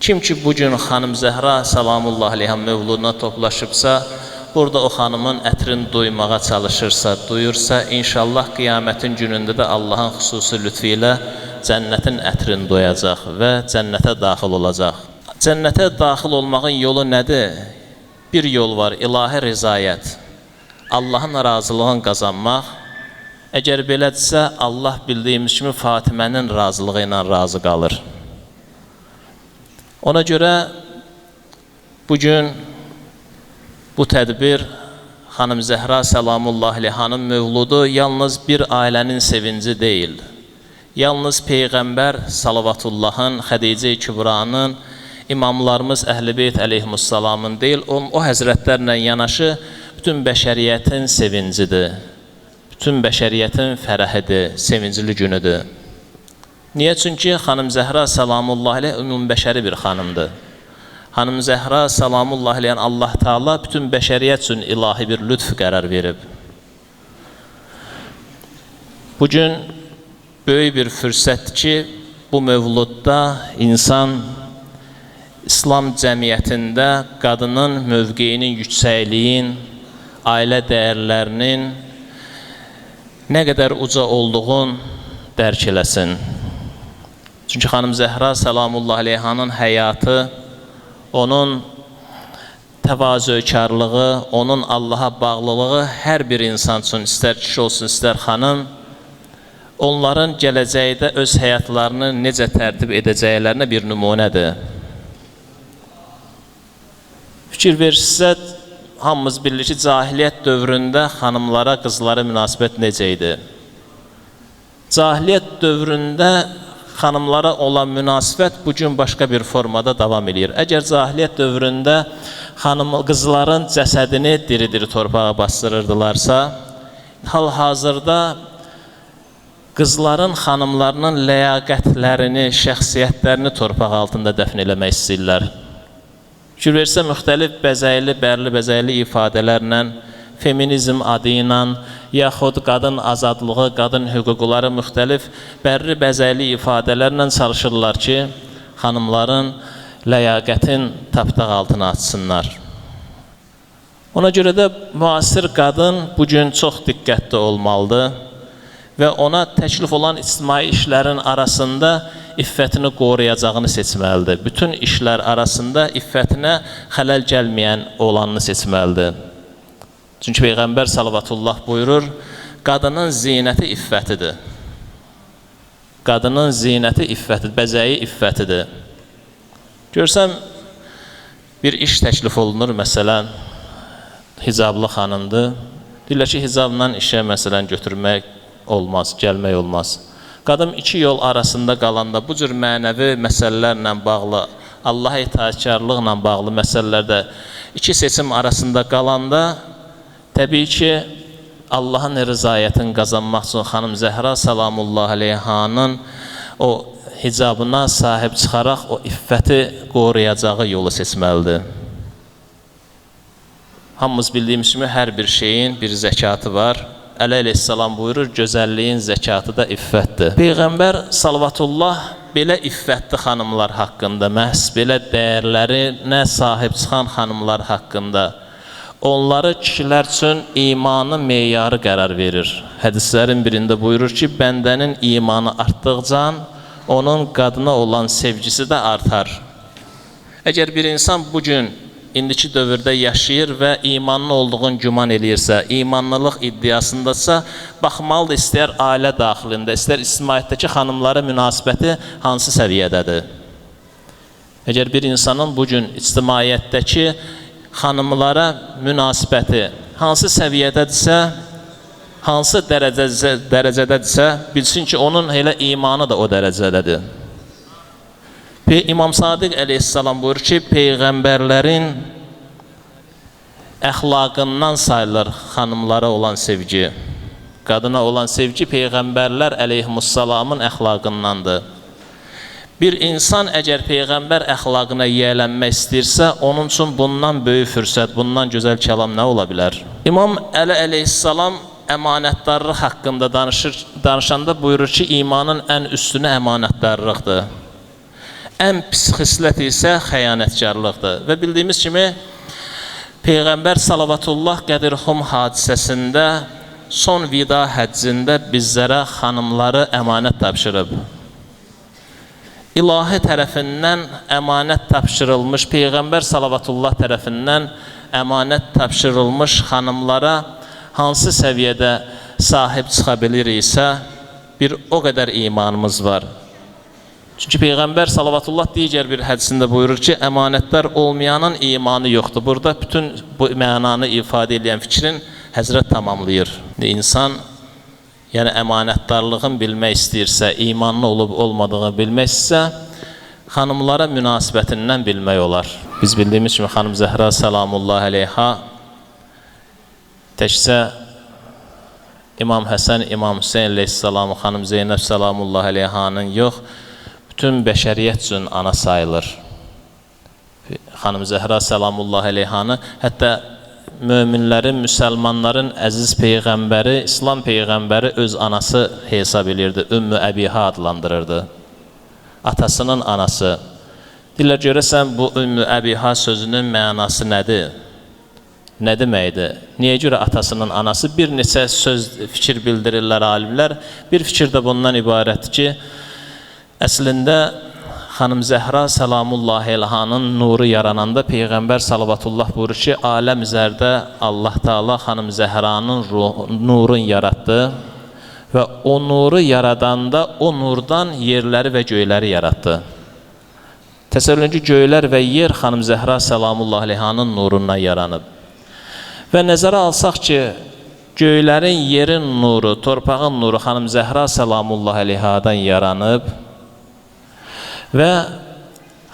Kim ki bugün xanım Zəhra salamullah aleyha mövluduna toplaşıbsa, burada o xanımın ətrini duymağa çalışırsa, duyursa, inşallah qiyamətin günündə də Allahın xüsusi lütfi ilə cənnətin ətrini duyacaq və cənnətə daxil olacaq. Cənnətə daxil olmağın yolu nədir? Bir yol var, ilahi rizayət. Allahın razılığını qazanmaq. Əgər belədirsə, Allah bildiyimiz kimi Fatimənin razılığı ilə razı qalır. Ona görə bugün bu tədbir xanım Zəhra salamullah aleyhanın mövludu yalnız bir ailənin sevinci deyil. Yalnız Peyğəmbər salavatullahın, Xədicə-i Kübranın, imamlarımız Əhl-i Beyt əleyhimussalamın deyil, o həzrətlərlə yanaşı bütün bəşəriyyətin sevincidir. Bütün bəşəriyyətin fərəhidir, sevincli günüdür. Niyə? Çünki xanım Zəhra salamullah aleyh ümumbəşəri bir xanımdır. Xanım Zəhra salamullah aleyh Allah Teala bütün bəşəriyyət üçün ilahi bir lütf qərar verib. Bugün böyük bir fürsətdir ki, bu mövludda insan İslam cəmiyyətində qadının mövqeyinin yüksəkliyin, ailə dəyərlərinin nə qədər uca olduğun dərk eləsin. Çünki xanım Zəhra salamullah aleyhanın həyatı, onun təvazökarlığı, onun Allaha bağlılığı hər bir insan üçün, istər kişi olsun, istər xanım, onların gələcəkdə öz həyatlarını necə tərtib edəcəklərinə bir nümunədir. Fikir verirsə, hamımız bilir ki, cahiliyyət dövründə xanımlara, qızlara münasibət necə idi? Cahiliyyət dövründə xanımlara olan münasibət bugün başqa bir formada davam edir. Əgər cahiliyyət dövründə qızların cəsədini diri-diri torpağa bastırırdılarsa, hal-hazırda qızların, xanımlarının ləyaqətlərini, şəxsiyyətlərini torpaq altında dəfn eləmək istəyirlər. Fikir versə, müxtəlif bəzəkli, bərli bəzəkli ifadələrlə, feminizm adı ilə, yaxud qadın azadlığı, qadın hüquqları müxtəlif bərli bəzəkli ifadələrlə çalışırlar ki, xanımların ləyaqətin tapdaq altına açsınlar. Ona görə də müasir qadın bugün çox diqqətli olmalıdır və ona təklif olan ictimai işlərin arasında iffətini qoruyacağını seçməlidir. Bütün işlər arasında iffətinə xələl gəlməyən olanını seçməlidir. Çünki Peyğəmbər salavatullah buyurur, qadının zinəti iffətidir. Qadının zinəti iffətidir, bəzəyi iffətidir. Görsəm, bir iş təklif olunur, məsələn, hicablı xanımdır. Deyirlər ki, hicabla işə məsələn götürmək olmaz, gəlmək olmaz. Qadın iki yol arasında qalanda bu cür mənəvi məsələlərlə bağlı, Allaha itaatkarlıqla bağlı məsələlərdə iki seçim arasında qalanda, təbii ki, Allahın rızayətini qazanmaq üçün xanım Zəhra salamullah aleyhanın o hicabına sahib çıxaraq o iffəti qoruyacağı yolu seçməlidir. Hamımız bildiyimiz kimi hər bir şeyin bir zəkatı var. Əli əleyhissalam buyurur, gözəlliyin zəkatı da iffətdir. Peyğəmbər salavatullah belə iffətli xanımlar haqqında, məhz belə dəyərlərinə sahib çıxan xanımlar haqqında onları kişilər üçün imanı meyarı qərar verir. Hədislərin birində buyurur ki, bəndənin imanı artdıqca onun qadına olan sevgisi də artar. Əgər bir insan bugün indiki dövrdə yaşayır və imanlı olduğunu güman eləyirsə, imanlılıq iddiasındasa, baxmalıdır, istər ailə daxilində, istər ictimaiyyətdəki xanımlara münasibəti hansı səviyyədədir? Əgər bir insanın bugün ictimaiyyətdəki xanımlara münasibəti hansı səviyyədədirsə, hansı dərəcədədirsə, bilsin ki, onun elə imanı da o dərəcədədir. İmam Sadiq əleyhissalam buyurur ki, Peyğəmbərlərin əxlaqından sayılır xanımlara olan sevgi. Qadına olan sevgi Peyğəmbərlər əleyhimussalamın əxlaqındandır. Bir insan əgər Peyğəmbər əxlaqına yiyələnmək istəyirsə, onun üçün bundan böyük fürsət, bundan gözəl kəlam nə ola bilər? İmam Əli əleyhissalam əmanətdarlıq haqqında danışanda buyurur ki, imanın ən üstünü əmanətdarlıqdır. Ən pis xislət isə xəyanətkarlıqdır. Və bildiyimiz kimi, Peyğəmbər salavatullah Qədirxum hadisəsində son vida həccində bizlərə xanımları əmanət tapşırıb. İlahi tərəfindən əmanət tapşırılmış, Peyğəmbər salavatullah tərəfindən əmanət tapşırılmış xanımlara hansı səviyyədə sahib çıxa biliriksə, bir o qədər imanımız var. Çünki Peyğəmbər salavatullah digər bir hədisində buyurur ki, əmanətlər olmayanın imanı yoxdur. Burada bütün bu mənanı ifadə edən fikrin Həzrət tamamlayır. İnsan, yəni əmanətdarlığın bilmək istəyirsə, imanlı olub olmadığını bilmək istəyirsə, xanımlara münasibətindən bilmək olar. Biz bildiyimiz kimi xanım Zəhra salamullah əleyha təkcə İmam Həsən, İmam Hüseyin əleyhissalamı, xanım Zeynəb salamullah əleyhanın yox, bütün bəşəriyyət üçün ana sayılır. Xanım Zəhra salamullah əleyhanı, hətta möminlərin, müsəlmanların əziz Peyğəmbəri, İslam Peyğəmbəri öz anası hesab edirdi, Ümmü Əbiha adlandırırdı. Atasının anası. Deyirlər, görəsən bu Ümmü Əbiha sözünün mənası nədir? Nə deməkdir? Niyə görə atasının anası? Bir neçə söz, fikir bildirirlər alimlər. Bir fikir də bundan ibarətdir ki, əslində xanım Zəhra salamullahi əleyhanın nuru yarananda Peyğəmbər salavatullah buyurur ki, aləm üzərdə Allah Taala xanım Zəhranın nurun yaratdı və o nuru yaradanda o nurdan yerləri və göyləri yaratdı. Təsəvvür edin ki, göylər və yer xanım Zəhra salamullahi əleyhanın nurundan yaranıb. Və nəzərə alsaq ki, göylərin, yerin nuru, torpağın nuru xanım Zəhra salamullahi əleyhadan yaranıb və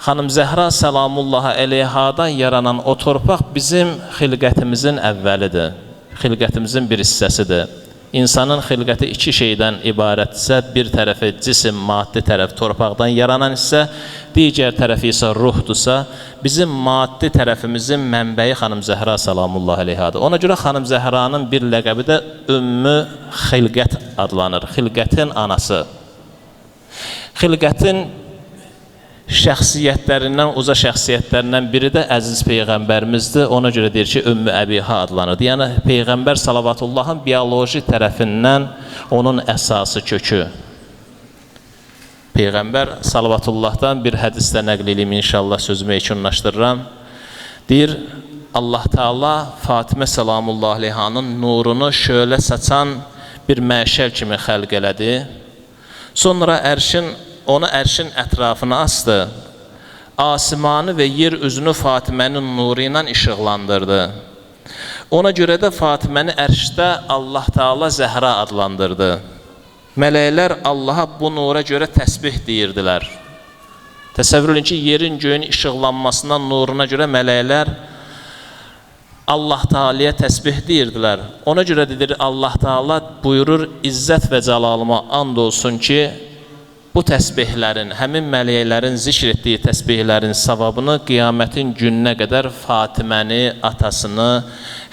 xanım Zəhra salamullahi əleyhadan yaranan o torpaq bizim xilqətimizin əvvəlidir, xilqətimizin bir hissəsidir. İnsanın xilqəti iki şeydən ibarətsə, bir tərəfi cisim, maddi tərəf torpaqdan yaranan hissə, digər tərəfi isə ruhdursa, bizim maddi tərəfimizin mənbəyi xanım Zəhra salamullahi əleyhadır. Ona görə xanım Zəhranın bir ləqəbi də Ümmü Xilqət adlanır, xilqətin anası. Xilqətin şəxsiyyətlərindən, uca şəxsiyyətlərindən biri də əziz Peyğəmbərimizdir. Ona görə deyir ki, Ümmü Əbiha adlanır. Yəni, Peyğəmbər salavatullahın bioloji tərəfindən onun əsası, kökü. Peyğəmbər salavatullahdan bir hədislə nəql edeyim, inşallah sözümü yekunlaşdırıram. Deyir, Allah Taala Fatimə salamullahi əleyhanın nurunu şölə saçan bir məşəl kimi xəlq elədi. Sonra onu ərşin ətrafına astı, asimanı və yer üzünü Fatimənin nuru ilə işıqlandırdı. Ona görə də Fatiməni ərşdə Allah Taala Zəhra adlandırdı. Mələklər Allaha bu nura görə təsbih deyirdilər. Təsəvvür edin ki, yerin göyün işıqlanmasından nuruna görə mələklər Allah Taala'ya təsbih deyirdilər. Ona görə dedir Allah Taala buyurur, İzzət və cəlalıma and olsun ki, bu təsbihlərin, həmin mələklərin zikr etdiyi təsbihlərin savabını qiyamətin gününə qədər Fatiməni, atasını,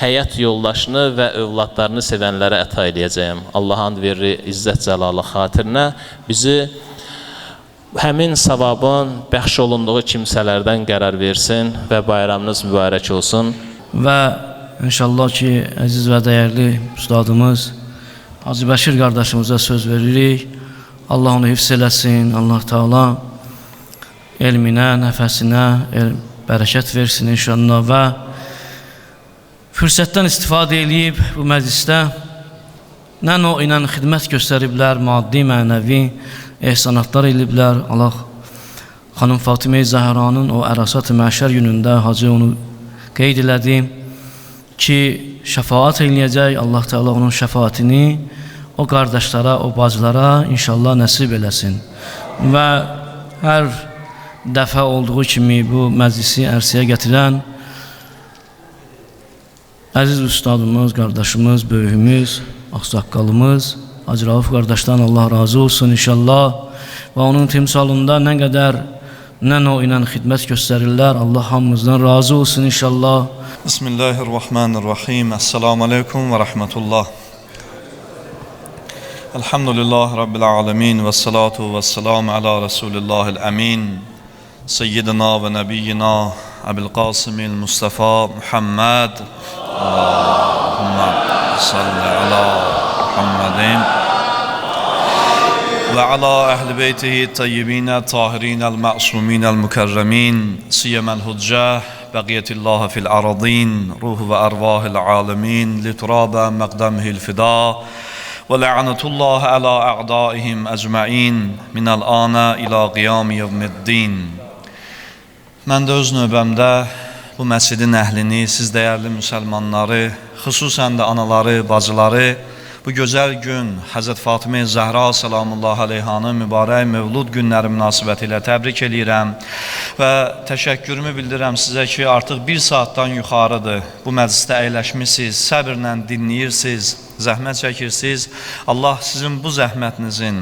həyat yoldaşını və övladlarını sevənlərə əta edəcəyəm. Allah and verir İzzət Cəlalı xatirinə bizi həmin savabın bəxş olunduğu kimsələrdən qərar versin və bayramınız mübarək olsun. Və inşallah ki, əziz və dəyərli ustadımız Hacı Bəşir qardaşımıza söz veririk. Allah onu hifz eləsin, Allah Taala elminə, nəfəsinə bərəkət versin inşallah və fürsətdən istifadə edib bu məclisdə nə növ ilə xidmət göstəriblər, maddi, mənəvi ehsanatlar ediblər. Allah xanım Fatimə Zəhranın o ərasat-ı məşər günündə Hacı onu qeyd elədi ki, şəfaat eləyəcək. Allah Taala onun şəfaatini o qardaşlara, o bacılara inşallah nəsib eləsin. Və hər dəfə olduğu kimi bu məclisi ərsəyə gətirən əziz ustadımız, qardaşımız, böyüyümüz ağsaqqalımız Hacı Rauf qardaşdan Allah razı olsun inşallah. Və onun timsalında nə qədər nə növ ilə xidmət göstərirlər. Allah hamımızdan razı olsun inşallah. Bismillahirrahmanirrahim. Esselamu aleyküm ve rahmetullah. Elhamdülillah Rabbil alemin ve salatu ve selamu ala Resulillahil emin. Seyyidina ve nebiyyina Ebil Qasimil Mustafa Muhammed. Allahümme salli ala Muhammedin ve ala ehli beytihi tayyibine tahirinel ma'suminel mükerremin siyemel huccah beqiyetillah fil aradin ruhu ve ervahil alemin liturabe maqdamihil fida ve la'netullah ala a'daihim ecma'in minel ana ila qiyam yevmiddin. Mən də öz növbəmdə bu məscidin əhlini, siz dəyərli müsəlmanları, xüsusən də anaları, bacıları bu gözəl gün Həzrət Fatimə Zəhra salamullah aleyhanın mübarək mövlud günləri münasibəti ilə təbrik edirəm və təşəkkürümü bildirirəm sizə ki, artıq bir saatdan yuxarıdır bu məclisdə əyləşmisiniz, səbirlə dinləyirsiniz, zəhmət çəkirsiniz. Allah sizin bu zəhmətinizin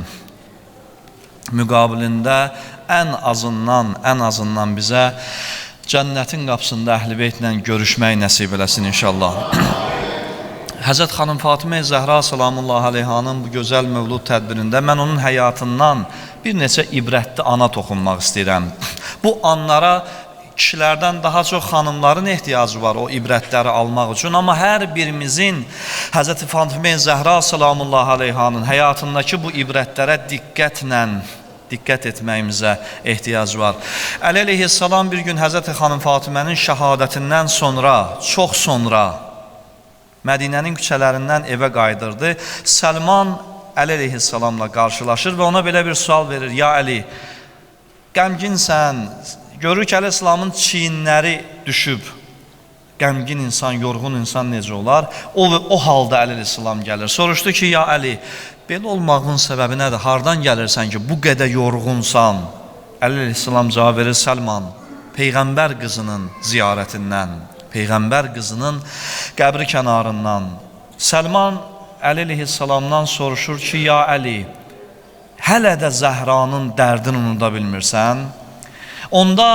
müqabilində ən azından bizə cənnətin qapısında Əhl-i Beytlə görüşmək nəsib eləsin inşallah. Həzrət xanım Fatimə Zəhra salamullah aleyhanın bu gözəl mövlud tədbirində mən onun həyatından bir neçə ibrətli ana toxunmaq istəyirəm. Bu anlara kişilərdən daha çox xanımların ehtiyacı var o ibrətləri almaq üçün, amma hər birimizin Həzrət Fatimə Zəhra salamullah aleyhanın həyatındakı bu ibrətlərə diqqət etməyimizə ehtiyac var. Əli əleyhissalam bir gün Həzrət xanım Fatimənin şəhadətindən sonra, çox sonra Mədinənin küçələrindən evə qayıdırdı. Səlman Əli əleyhissalamla qarşılaşır və ona belə bir sual verir. Ya Əli, qəmginsən, görür ki, əleyhissalamın çiyinləri düşüb. Qəmgin insan, yorğun insan necə olar? O halda Əli əleyhissalam gəlir. Soruşdu ki, ya Əli, belə olmağın səbəbi nədir? Hardan gəlirsən ki, bu qədər yorğunsan? Əli əleyhissalam cavab verir, Səlman, Peyğəmbər qızının ziyarətindən, Peyğəmbər qızının qəbri kənarından. Səlman Əli əleyhissalamdan soruşur ki, ya Əli, hələ də Zəhranın dərdini unuda bilmirsən? Onda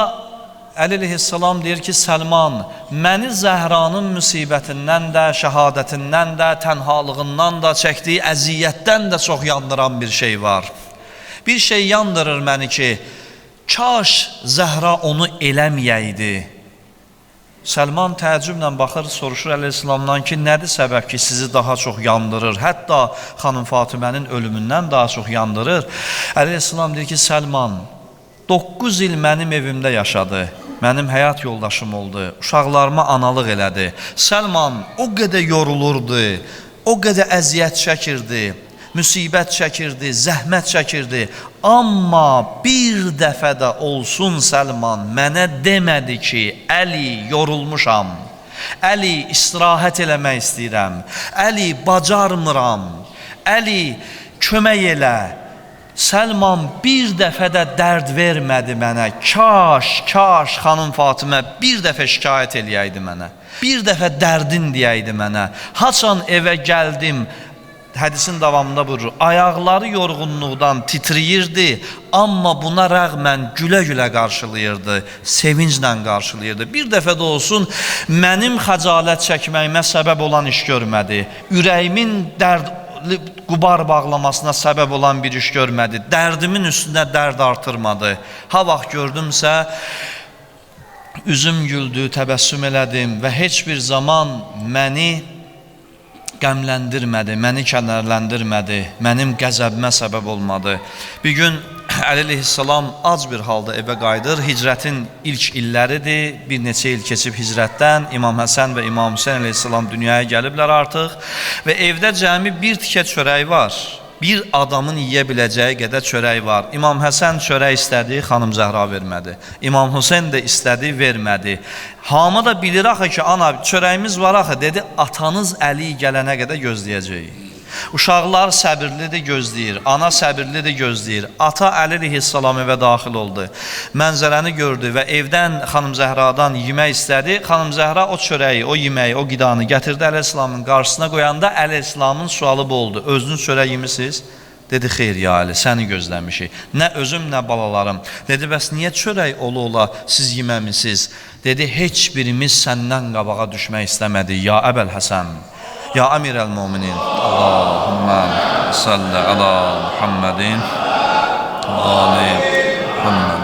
Əli əleyhissalam deyir ki, Səlman, məni Zəhranın müsibətindən də, şəhadətindən də, tənhalığından da, çəkdiyi əziyyətdən də çox yandıran bir şey var. Bir şey yandırır məni ki, kaş Zəhra onu eləməyəydi. Səlman təəccüblə baxır, soruşur əleyhissalamdan ki, nədir səbəb ki, sizi daha çox yandırır, hətta xanım Fatimənin ölümündən daha çox yandırır. Əleyhissalam deyir ki, Səlman, 9 il mənim evimdə yaşadı, mənim həyat yoldaşım oldu, uşaqlarıma analıq elədi. Səlman o qədər yorulurdu, o qədər əziyyət çəkirdi, müsibət çəkirdi, zəhmət çəkirdi. Amma bir dəfə də olsun Səlman mənə demədi ki, Əli, yorulmuşam, Əli, istirahət eləmək istəyirəm, Əli, bacarmıram, Əli, kömək elə. Səlman bir dəfə də dərd vermədi mənə. Kaş xanım Fatimə bir dəfə şikayət eləyəydi mənə, bir dəfə dərdin deyəydi mənə. Haçan evə gəldim, hədisin davamında buyurur, ayaqları yorğunluqdan titriyirdi, amma buna rəğmən gülə-gülə qarşılayırdı, sevinclə qarşılayırdı. Bir dəfə də olsun mənim xəcalət çəkməyimə səbəb olan iş görmədi, ürəyimin qubar bağlamasına səbəb olan bir iş görmədi, dərdimin üstünə dərd artırmadı. Ha vaxt gördümsə, üzüm güldü, təbəssüm elədim və heç bir zaman məni qəmləndirmədi, məni kədərləndirmədi, mənim qəzəbimə səbəb olmadı. Bir gün Əli əleyhissalam ac bir halda evə qayıdır, hicrətin ilk illəridir, bir neçə il keçib hicrətdən, İmam Həsən və İmam Hüseyn əleyhissalam dünyaya gəliblər artıq və evdə cəmi bir tikə çörək var, bir adamın yiyə biləcəyi qədər çörək var. İmam Həsən çörək istədi, xanım Zəhra vermədi. İmam Hüseyn də istədi, vermədi. Hamı da bilir axı ki, ana çörəyimiz var axı, dedi, atanız Əli gələnə qədər gözləyəcəyik. Uşaqlar səbirlidir, gözləyir. Ana səbirlidir, gözləyir. Ata Əli əleyhissalam evə daxil oldu. Mənzərəni gördü və evdən xanım Zəhradan yemək istədi. Xanım Zəhra o çörəyi, o yeməyi, o qidanı gətirdi Əli əleyhissalamın qarşısına qoyanda Əli əleyhissalamın sualı bu oldu. Özünüz çörək yemisiniz? Dedi, xeyr ya Ali, səni gözləmişik. Nə özüm, nə balalarım. Dedi, bəs niyə çörək ola siz yeməmisiniz? Dedi, heç birimiz səndən qabağa düşmək istəmədi. Ya Əbəl Həsən, ya Əmir əl-Muminin, Allahümmə salli ala Muhammedin, Ali Muhammed.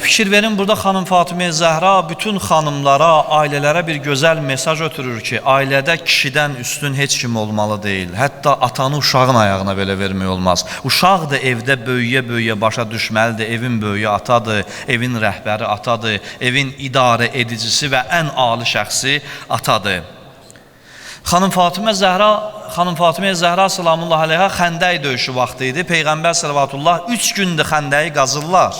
Fikir verin, burada xanım Fatimə Zəhra bütün xanımlara, ailələrə bir gözəl mesaj ötürür ki, ailədə kişidən üstün heç kim olmalı deyil. Hətta atanı uşağın ayağına belə vermək olmaz. Uşaq da evdə böyüyə-böyüyə başa düşməlidir. Evin böyüyü atadır, evin rəhbəri atadır, evin idarə edicisi və ən ali şəxsi atadır. Xanım Fatimə Zəhra salamullah aleyha Xəndəy döyüşü vaxtı idi. Peyğəmbər sallallahu 3 gündür Xəndəyi qazırlar.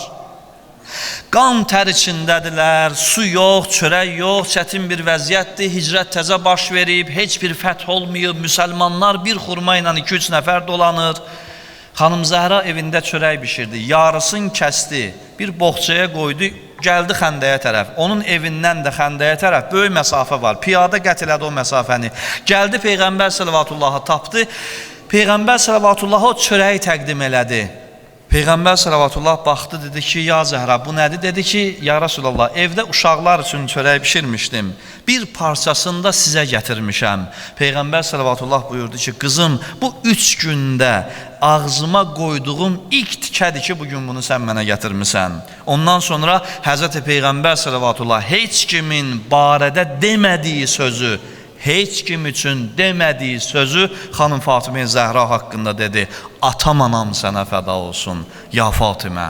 Qan tər içindədirlər, su yox, çörək yox, çətin bir vəziyyətdir, hicrət təzə baş verib, heç bir fəth olmayıb, müsəlmanlar bir xurma ilə 2-3 nəfər dolanır. Xanım Zəhra evində çörək bişirdi, yarısını kəsdi, bir boğçaya qoydu, gəldi Xəndəyə tərəf. Onun evindən də Xəndəyə tərəf böyük məsafə var, piyada qət elədi o məsafəni. Gəldi Peyğəmbər sallallahu tapdı, Peyğəmbər sallallahu o çörəyi təqdim elədi. Peyğəmbər sallallahu baxdı, dedi ki, ya Zəhra, bu nədir? Dedi ki, ya Rasulallah, evdə uşaqlar üçün çörək bişirmişdim. Bir parçasını da sizə gətirmişəm. Peyğəmbər sallallahu buyurdu ki, qızım, bu 3 gündə ağzıma qoyduğum ilk tikədir ki, bugün bunu sən mənə gətirmisən. Ondan sonra Həzrəti Peyğəmbər sallallahu heç kimin barədə demədiyi sözü, heç kim üçün demədiyi sözü xanım Fatimə Zəhra haqqında dedi. Atam anam sənə fəda olsun, ya Fatimə.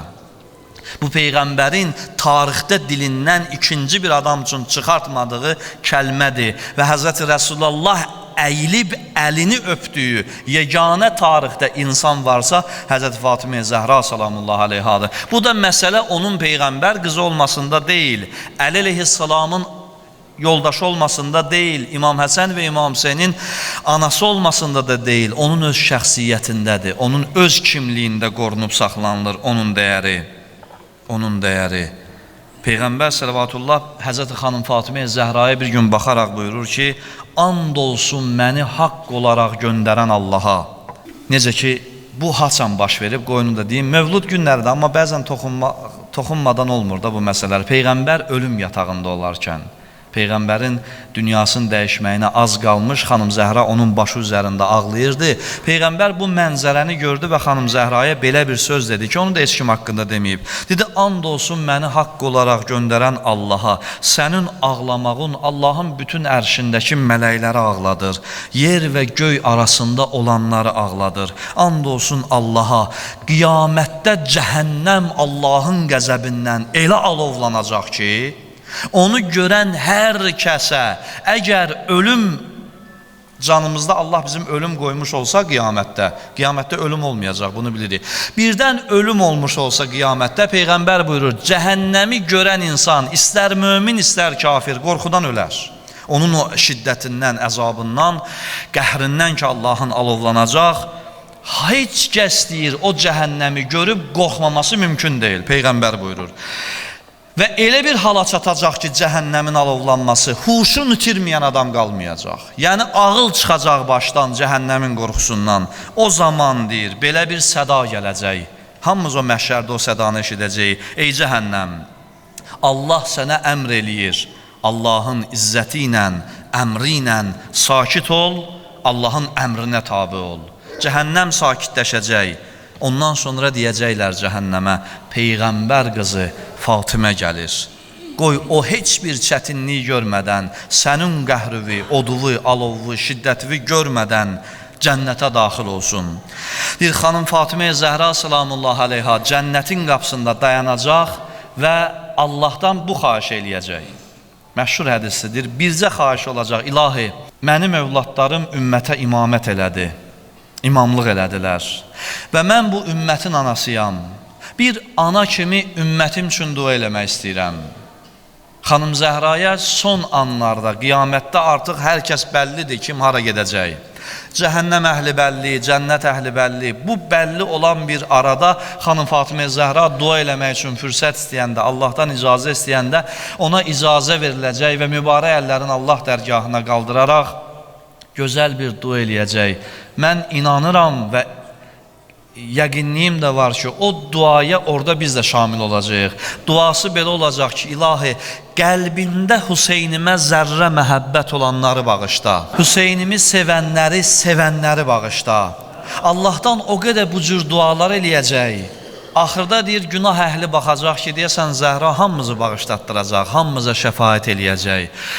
Bu Peyğəmbərin tarixdə dilindən ikinci bir adam üçün çıxartmadığı kəlmədir və Həzrəti Rəsulullah əyilib əlini öpdüyü yeganə tarixdə insan varsa Həzrəti Fatimə Zəhra salamullah aleyhadır. Bu da məsələ onun Peyğəmbər qızı olmasında deyil, Əli əleyhissalamın yoldaşı olmasında deyil, İmam Həsən və İmam Hüseynin anası olmasında da deyil, onun öz şəxsiyyətindədir, onun öz kimliyində qorunub saxlanılır, onun dəyəri. Onun dəyəri. Peyğəmbər sallallahu Həzrəti xanım Fatimə Zəhraya bir gün baxaraq buyurur ki, and olsun məni haqq olaraq göndərən Allaha. Necə ki, bu haçan baş verib, qoyunu da deyim, Mövlud günlərdə, amma bəzən toxunmadan olmur da bu məsələlər. Peyğəmbər ölüm yatağında olarkən, Peyğəmbərin dünyasının dəyişməyinə az qalmış, xanım Zəhra onun başı üzərində ağlayırdı. Peyğəmbər bu mənzərəni gördü və xanım Zəhraya belə bir söz dedi ki, onu da heç kim haqqında deməyib. Dedi, and olsun məni haqq olaraq göndərən Allaha, sənin ağlamağın Allahın bütün ərşindəki mələkləri ağladır, yer və göy arasında olanları ağladır. And olsun Allaha, qiyamətdə cəhənnəm Allahın qəzəbindən elə alovlanacaq ki, onu görən hər kəsə, əgər ölüm canımızda Allah bizim ölüm qoymuş olsa qiyamətdə ölüm olmayacaq, bunu bilirik. Birdən ölüm olmuş olsa qiyamətdə, Peyğəmbər buyurur, cəhənnəmi görən insan, istər mömin, istər kafir, qorxudan ölər. Onun o şiddətindən, əzabından, qəhrindən ki, Allahın alovlanacaq, heç kəs deyir, o cəhənnəmi görüb qorxmaması mümkün deyil, Peyğəmbər buyurur. Və elə bir hala çatacaq ki, cəhənnəmin alovlanması, huşunu itirməyən adam qalmayacaq. Yəni, ağıl çıxacaq başdan cəhənnəmin qorxusundan. O zaman deyir, belə bir səda gələcək. Hamımız o məhşərdə o sədanı eşidəcəyik. Ey cəhənnəm, Allah sənə əmr eləyir. Allahın izzəti ilə, əmri ilə sakit ol, Allahın əmrinə tabi ol. Cəhənnəm sakitləşəcək. Ondan sonra deyəcəklər cəhənnəmə, Peyğəmbər qızı Fatimə gəlir. Qoy o heç bir çətinlik görmədən, sənin qəhrüvi, oduvu, alovu, şiddətivi görmədən cənnətə daxil olsun. Bir xanım Fatimə Zəhra salamullah aleyha cənnətin qapısında dayanacaq və Allahdan bu xahiş eləyəcək. Məşhur hədislidir, bircə xahiş olacaq, ilahi, mənim övladlarım ümmətə imamət elədi. İmamlıq elədilər və mən bu ümmətin anasıyam. Bir ana kimi ümmətim üçün dua eləmək istəyirəm. Xanım Zəhraya son anlarda, qiyamətdə artıq hər kəs bəllidir kim hara gedəcək. Cəhənnəm əhli bəlli, cənnət əhli bəlli. Bu bəlli olan bir arada xanım Fatimə Zəhra dua eləmək üçün fürsət istəyəndə, Allahdan icazə istəyəndə ona icazə veriləcək və mübarək əllərini Allah dərgahına qaldıraraq gözəl bir dua eləyəcək. Mən inanıram və yəqinliyim də var ki, o duaya orada biz də şamil olacağıq. Duası belə olacaq ki, ilahi, qəlbində Hüseynimə zərrə məhəbbət olanları bağışla. Hüseynimi sevənləri bağışla. Allahdan o qədər bu cür dualar eləyəcək. Axırda deyir, günah əhli baxacaq ki, deyəsən Zəhra hamımızı bağışlatdıracaq, hamımıza şəfaət eləyəcək.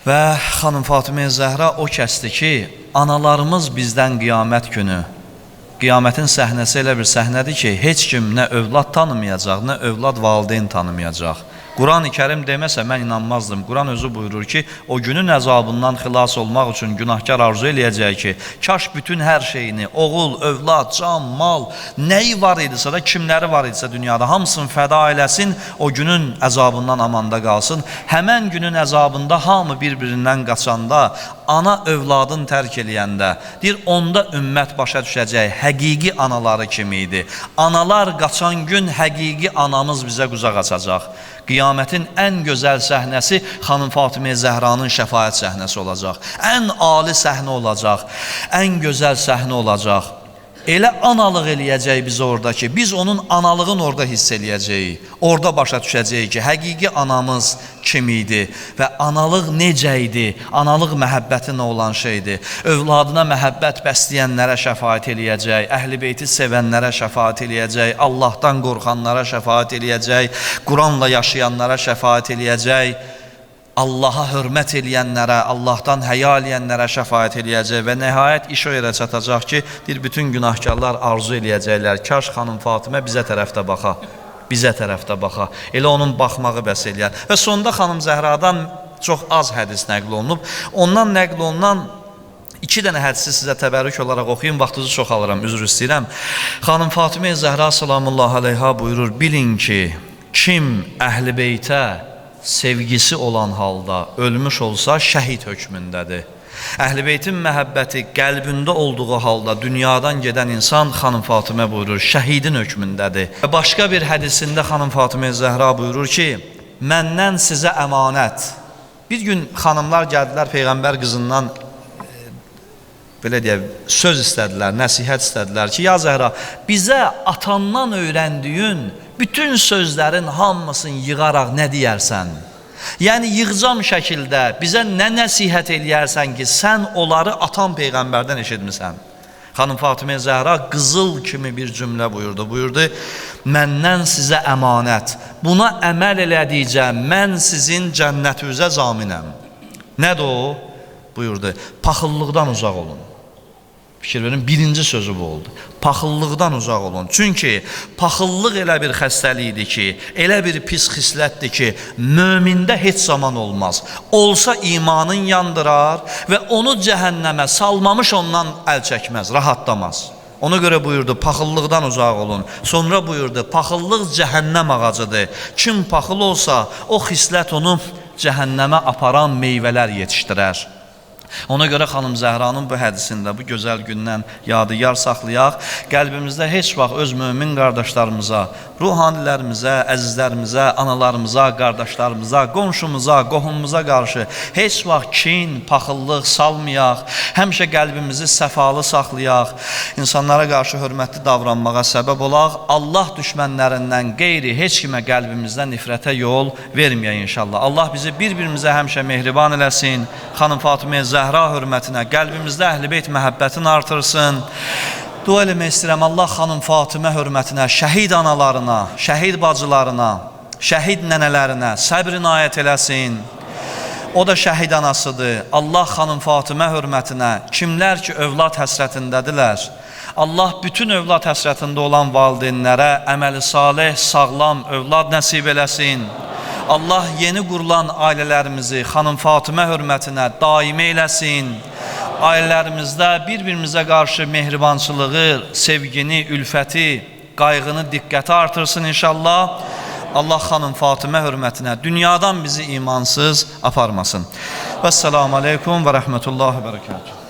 Və xanım Fatimə Zəhra o kəsdir ki, analarımız bizdən qiyamət günü, qiyamətin səhnəsi elə bir səhnədir ki, heç kim nə övlad tanımayacaq, nə övlad valideyn tanımayacaq. Quran-ı Kərim deməsə mən inanmazdım. Quran özü buyurur ki, o günün əzabından xilas olmaq üçün günahkar arzu eləyəcək ki, kaş bütün hər şeyini, oğul, övlad, can, mal, nəyi var idisə də, kimləri var idisə dünyada, hamısını fəda eləsin, o günün əzabından amanda qalsın. Həmən günün əzabında hamı bir-birindən qaçanda, ana övladın tərk eləyəndə, deyir, onda ümmət başa düşəcək, həqiqi anaları kimi idi. Analar qaçan gün həqiqi anamız bizə quzaq açacaq. Qiyamətin ən gözəl səhnəsi xanım Fatimə Zəhranın şəfaət səhnəsi olacaq. Ən ali səhnə olacaq, ən gözəl səhnə olacaq. Elə analıq eləyəcək biz orada ki, biz onun analığını orada hiss eləyəcəyik. Orada başa düşəcəyik ki, həqiqi anamız kim idi və analıq necə idi, analıq məhəbbəti nə olan şeydir. Övladına məhəbbət bəsləyənlərə şəfaət eləyəcək, əhl-i beyti sevənlərə şəfaət eləyəcək, Allahdan qorxanlara şəfaət eləyəcək, Quranla yaşayanlara şəfaət eləyəcək. Allaha hörmət eləyənlərə, Allahdan həya eləyənlərə şəfaət eləyəcək və nəhayət iş o yerə çatacaq ki, bütün günahkarlar arzu eləyəcəklər. Kaş xanım Fatimə bizə tərəfdə baxa, bizə tərəfdə baxa. Elə onun baxmağı bəs eləyər. Və sonda xanım Zəhradan çox az hədis nəql olunub. Ondan nəql olunan 2 dənə hədisi sizə təbərrük olaraq oxuyun, vaxtınızı çox alıram, üzr istəyirəm. Xanım Fatimə Zəhra salamullahi aleyha buyurur, bilin ki, kim əhl-i beytə sevgisi olan halda ölmüş olsa şəhid hökmündədir. Əhl-i beytin məhəbbəti qəlbində olduğu halda dünyadan gedən insan, xanım Fatimə buyurur, şəhidin hökmündədir. Və başqa bir hədisində xanım Fatimə Zəhra buyurur ki, məndən sizə əmanət. Bir gün xanımlar gəldilər Peyğəmbər qızından belə deyək, söz istədilər, nəsihət istədilər ki, ya Zəhra, bizə atandan öyrəndiyin bütün sözlərin hamısını yığaraq nə deyərsən? Yəni, yığcam şəkildə bizə nə nəsihət eləyərsən ki, sən onları atan Peyğəmbərdən eşitmisən? Xanım Fatimə Zəhra qızıl kimi bir cümlə buyurdu. Buyurdu, məndən sizə əmanət, buna əməl elədikcə mən sizin cənnətinizə zaminəm. Nədir o? Buyurdu, paxıllıqdan uzaq olun. Fikir verin, birinci sözü bu oldu. Paxıllıqdan uzaq olun. Çünki paxıllıq elə bir xəstəlikdir ki, elə bir pis xislətdir ki, mömində heç zaman olmaz. Olsa imanın yandırar və onu cəhənnəmə salmamış ondan əl çəkməz, rahatlamaz. Ona görə buyurdu, paxıllıqdan uzaq olun. Sonra buyurdu, paxıllıq cəhənnəm ağacıdır. Kim paxıl olsa, o xislət onu cəhənnəmə aparan meyvələr yetişdirər. Ona görə xanım Zəhranın bu hədisində, bu gözəl gündən yadigar saxlayaq. Qəlbimizdə heç vaxt öz mömin qardaşlarımıza, ruhanilərimizə, əzizlərimizə, analarımıza, qardaşlarımıza, qonşumuza, qohumumuza qarşı heç vaxt kin, paxıllıq salmayaq. Həmişə qəlbimizi səfalı saxlayaq. İnsanlara qarşı hörmətli davranmağa səbəb olaq. Allah düşmənlərindən qeyri heç kimə qəlbimizdə nifrətə yol verməyək inşallah. Allah bizi bir-birimizə həmişə mehriban eləsin. Xanım Fatimə Zəhra hörmətinə qəlbimizdə əhl-i beyt məhəbbətini artırsın. Dua eləmək istəyirəm Allah xanım Fatimə hörmətinə, şəhid analarına, şəhid bacılarına, şəhid nənələrinə səbr inayət eləsin. O da şəhid anasıdır. Allah xanım Fatimə hörmətinə, kimlər ki övlad həsrətindədirlər, Allah bütün övlad həsrətində olan valideynlərə əməli salih, sağlam övlad nəsib eləsin. Allah yeni qurulan ailələrimizi xanım Fatimə hörmətinə daimi eləsin. Ailələrimizdə bir-birimizə qarşı mehribançılığı, sevgini, ülfəti, qayğını, diqqəti artırsın inşallah. Allah xanım Fatimə hörmətinə dünyadan bizi imansız aparmasın. Vəssalamu aleykum və rəhmətullahi və bərəkatuhu.